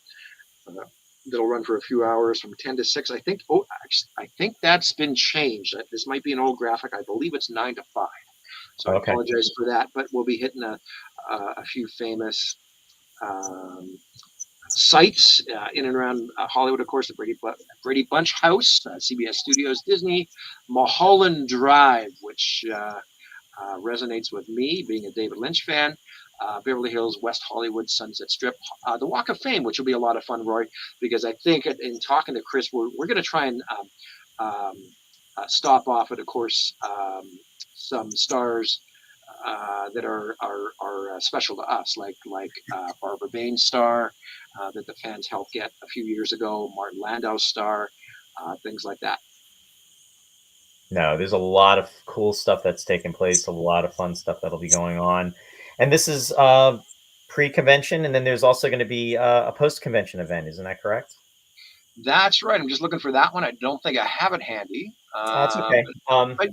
That'll run for a few hours from 10 to 6. I think. Oh, actually, I think that's been changed. This might be an old graphic. I believe it's 9 to 5. So Okay. I apologize for that, but we'll be hitting a few famous sites in and around Hollywood, of course, the Brady Bunch House, CBS Studios, Disney, Mulholland Drive, which resonates with me, being a David Lynch fan, Beverly Hills, West Hollywood, Sunset Strip, the Walk of Fame, which will be a lot of fun, Roy, because I think in talking to Chris, we're going to try and stop off at, of course, some stars that are special to us, like Barbara Bain's star that the fans helped get a few years ago, Martin Landau's star, things like that. No, there's a lot of cool stuff that's taking place, a lot of fun stuff that'll be going on. And this is pre-convention, and then there's also going to be a post-convention event. Isn't that correct? That's right. I'm just looking for that one. I don't think I have it handy. That's okay. But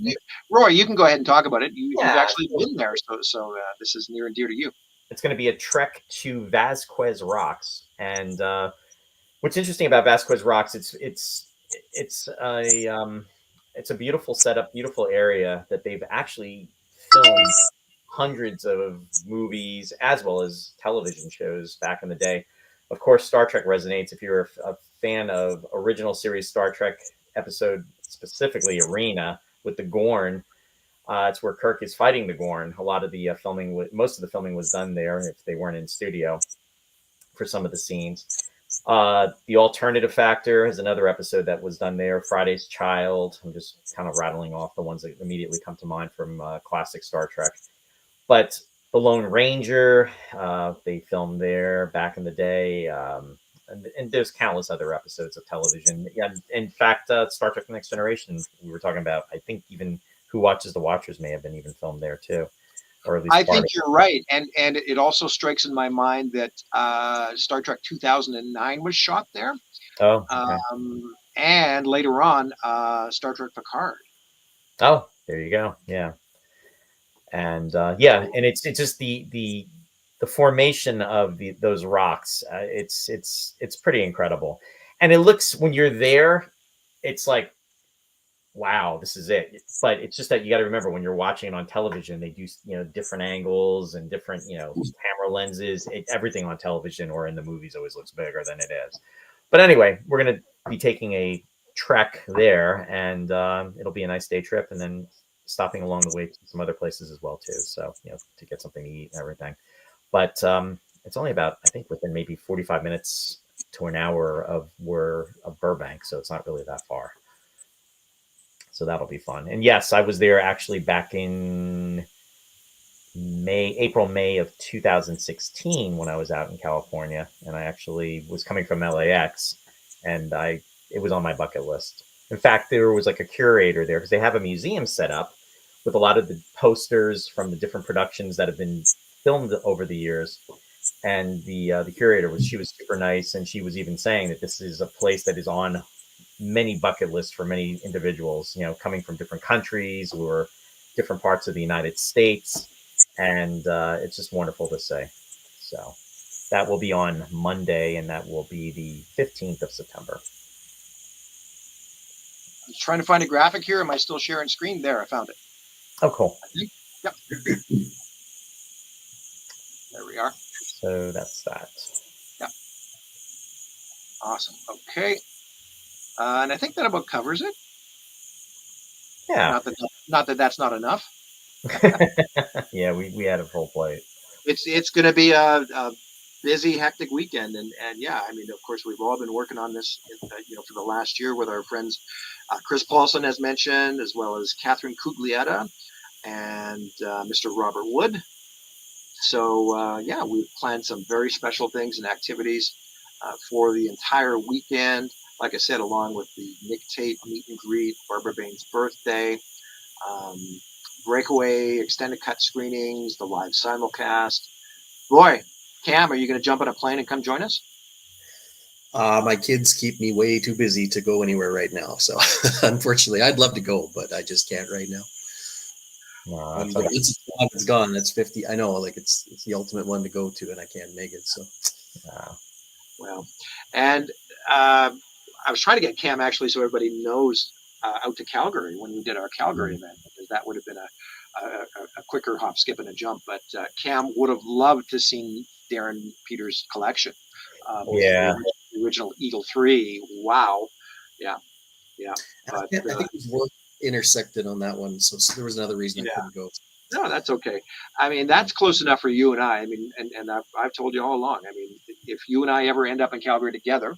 Roy, you can go ahead and talk about it. You've Yeah, actually been there, so this is near and dear to you. it's going to be a trek to Vasquez Rocks, and what's interesting about Vasquez Rocks, it's a beautiful setup, beautiful area that they've actually filmed hundreds of movies as well as television shows back in the day. Of course, Star Trek resonates. If you're a fan of original series Star Trek episode, specifically Arena with the Gorn, it's where Kirk is fighting the Gorn. A lot of the most of the filming was done there if they weren't in studio for some of the scenes. The Alternative Factor is another episode that was done there. Friday's Child. I'm just kind of rattling off the ones that immediately come to mind from classic Star Trek. But The Lone Ranger, they filmed there back in the day. And there's countless other episodes of television. Yeah, in fact, Star Trek: The Next Generation, we were talking about, I think even Who Watches the Watchers may have been even filmed there too. Or at least I think you're right, and it also strikes in my mind that Star Trek 2009 was shot there. Oh, okay. And later on, Star Trek Picard. Oh, there you go. Yeah, and and it's just the formation of those rocks. It's pretty incredible, and it looks, when you're there, it's like, wow, this is it. But it's just that you got to remember, when you're watching it on television, they do different angles and different camera lenses. Everything on television or in the movies always looks bigger than it is. But anyway, we're gonna be taking a trek there, and it'll be a nice day trip, and then stopping along the way to some other places as well too. So to get something to eat and everything. But it's only about, I think, within maybe 45 minutes to an hour of Burbank, so it's not really that far. So that'll be fun. And yes, I was there actually back in April, May of 2016 when I was out in California, and I actually was coming from LAX, and it was on my bucket list. In fact, there was like a curator there because they have a museum set up with a lot of the posters from the different productions that have been filmed over the years. And the curator she was super nice, and she was even saying that this is a place that is on many bucket lists for many individuals, coming from different countries or different parts of the United States. And it's just wonderful to say. So that will be on Monday, and that will be the 15th of September. I'm just trying to find a graphic here. Am I still sharing screen? There, I found it. Oh, cool. Yep. There we are. So that's that. Yep. Awesome. Okay. And I think that about covers it. Yeah. Not that that's not enough. Yeah, we had a full plate. It's going to be a busy, hectic weekend, and yeah, I mean, of course, we've all been working on this, for the last year with our friends, Chris Paulson, as mentioned, as well as Catherine Cuglietta and Mr. Robert Wood. So yeah, we've planned some very special things and activities for the entire weekend. Like I said, along with the Nick Tate meet and greet, Barbara Bain's birthday, breakaway extended cut screenings, the live simulcast. Roy, Cam, are you going to jump on a plane and come join us? My kids keep me way too busy to go anywhere right now. So unfortunately, I'd love to go, but I just can't right now. No, Once it's gone, it's gone. It's 50. I know, like it's the ultimate one to go to, and I can't make it. So, well, and I was trying to get Cam actually, so everybody knows, out to Calgary when we did our Calgary event, because that would have been a quicker hop, skip, and a jump. But Cam would have loved to see Darren Peters' collection. Yeah. The original Eagle 3. Wow. Yeah. But, I think his work intersected on that one, so there was another reason I couldn't go. No, that's okay. I mean, that's close enough for you and I. I mean, and I've told you all along. I mean, if you and I ever end up in Calgary together,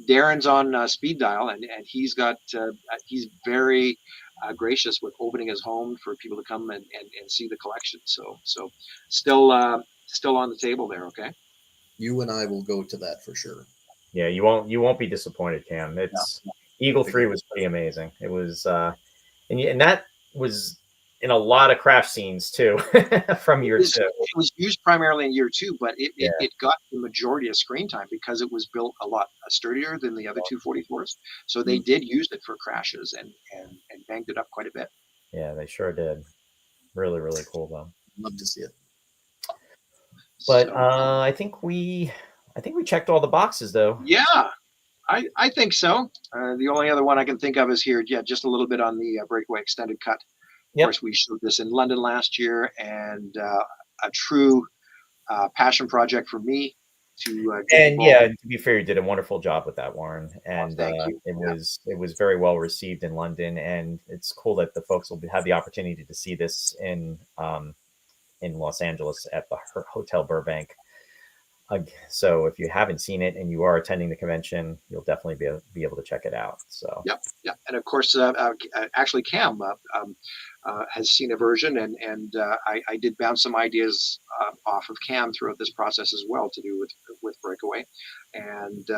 Darren's on speed dial, and he's got he's very gracious with opening his home for people to come and see the collection. So still on the table there. Okay. You and I will go to that for sure. Yeah, you won't be disappointed, Cam. It's Eagle 3 was pretty amazing. It was and that was in a lot of crash scenes too from year 2. It was used primarily in year 2, but it got the majority of screen time because it was built a lot sturdier than the other 244s. So they did use it for crashes and banged it up quite a bit. Yeah, they sure did. Really, really cool though. Love to see it. But I think we checked all the boxes though. Yeah, I think so. The only other one I can think of is here. Yeah, just a little bit on the breakaway extended cut. Of course, we showed this in London last year, and a true passion project for me to to be fair, you did a wonderful job with that, Warren, and it was very well received in London, and it's cool that the folks will have the opportunity to see this in Los Angeles at the Hotel Burbank. So if you haven't seen it and you are attending the convention, you'll definitely be able to check it out. So and of course, actually, Cam has seen a version, and I did bounce some ideas off of Cam throughout this process as well to do with Breakaway, and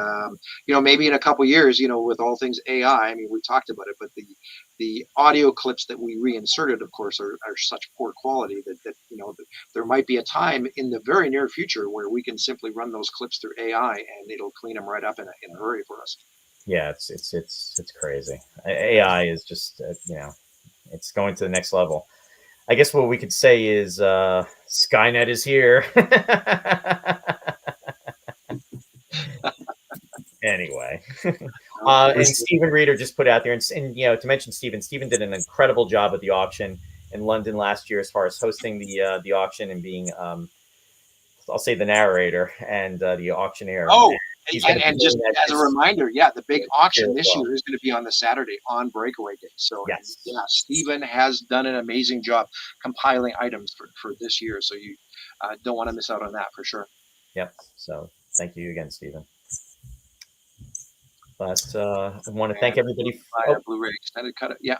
maybe in a couple years, with all things AI, I mean, we talked about it, but the audio clips that we reinserted, of course, are such poor quality that there might be a time in the very near future where we can simply run those clips through AI and it'll clean them right up in a hurry for us. Yeah, it's crazy. AI is just it's going to the next level. I guess what we could say is Skynet is here. Anyway, and Stephen Reeder just put out there, and to mention Stephen did an incredible job at the auction in London last year as far as hosting the auction and being I'll say the narrator and the auctioneer. Oh, and just as a reminder, the big auction this year is going to be on the Saturday on Breakaway Day. So Stephen has done an amazing job compiling items for this year. So you don't want to miss out on that for sure. Yep. So thank you again, Stephen. But I want to thank everybody for Blu-ray extended cut. Yeah.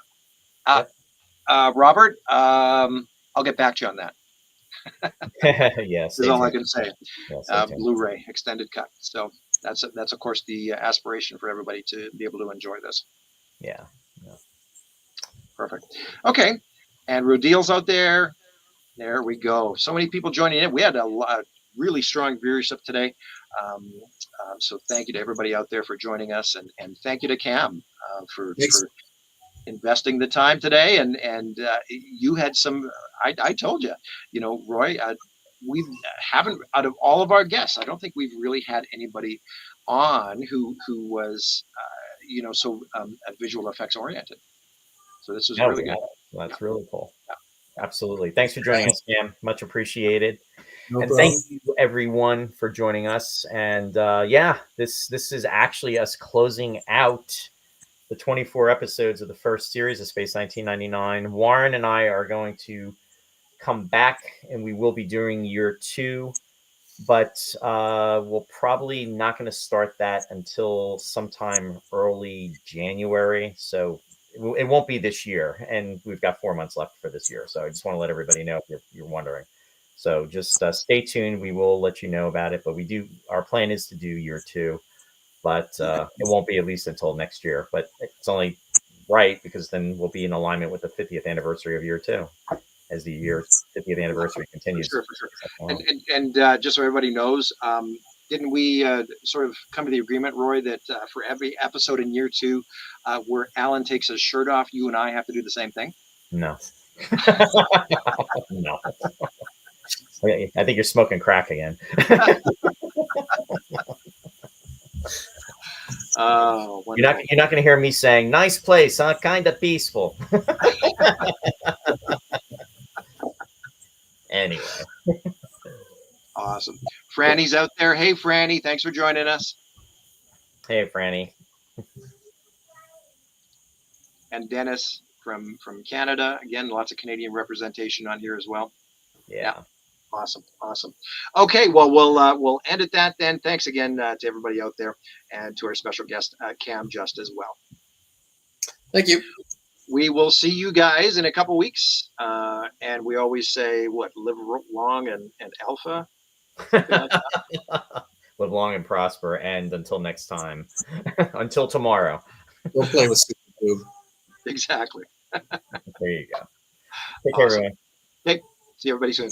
Robert, I'll get back to you on that. Yes, that's all I can say. Blu-ray extended cut. So that's of course the aspiration for everybody to be able to enjoy this. Yeah. Perfect. Okay, and Rodil's out there. There we go. So many people joining in. We had a really strong viewership today. So thank you to everybody out there for joining us, and thank you to Cam for investing the time today. And you had some. I told you, Roy. We haven't, out of all of our guests, I don't think we've really had anybody on who was so visual effects oriented. So this was really good. That's really cool. Yeah. Absolutely. Thanks for joining us, Cam. Much appreciated. No and problem. Thank you everyone for joining us. And this is actually us closing out the 24 episodes of the first series of Space 1999. Warren and I are going to come back, and we will be doing year 2, but we'll probably not going to start that until sometime early January. So it won't be this year, and we've got 4 months left for this year. So I just want to let everybody know if you're wondering. So just stay tuned. We will let you know about it, but our plan is to do year 2, but it won't be at least until next year. But it's only right, because then we'll be in alignment with the 50th anniversary of year 2 as the year 50th anniversary continues. For sure. And just so everybody knows, didn't we sort of come to the agreement, Roy, that for every episode in year 2 where Alan takes his shirt off, you and I have to do the same thing? No. No. I think you're smoking crack again. Oh, you're not going to hear me saying, "Nice place, huh? Kind of peaceful." Anyway. Awesome. Franny's out there. Hey, Franny, thanks for joining us. Hey, Franny. And Dennis from Canada. Again, lots of Canadian representation on here as well. Yeah. Awesome. Okay, well, we'll end at that then. Thanks again to everybody out there, and to our special guest, Cam Just, as well. Thank you. We will see you guys in a couple weeks. And we always say, live long and alpha. Live long and prosper. And until next time, until tomorrow. Go play with Super Boob. Exactly. There you go. Take care, everyone. Okay. See everybody soon.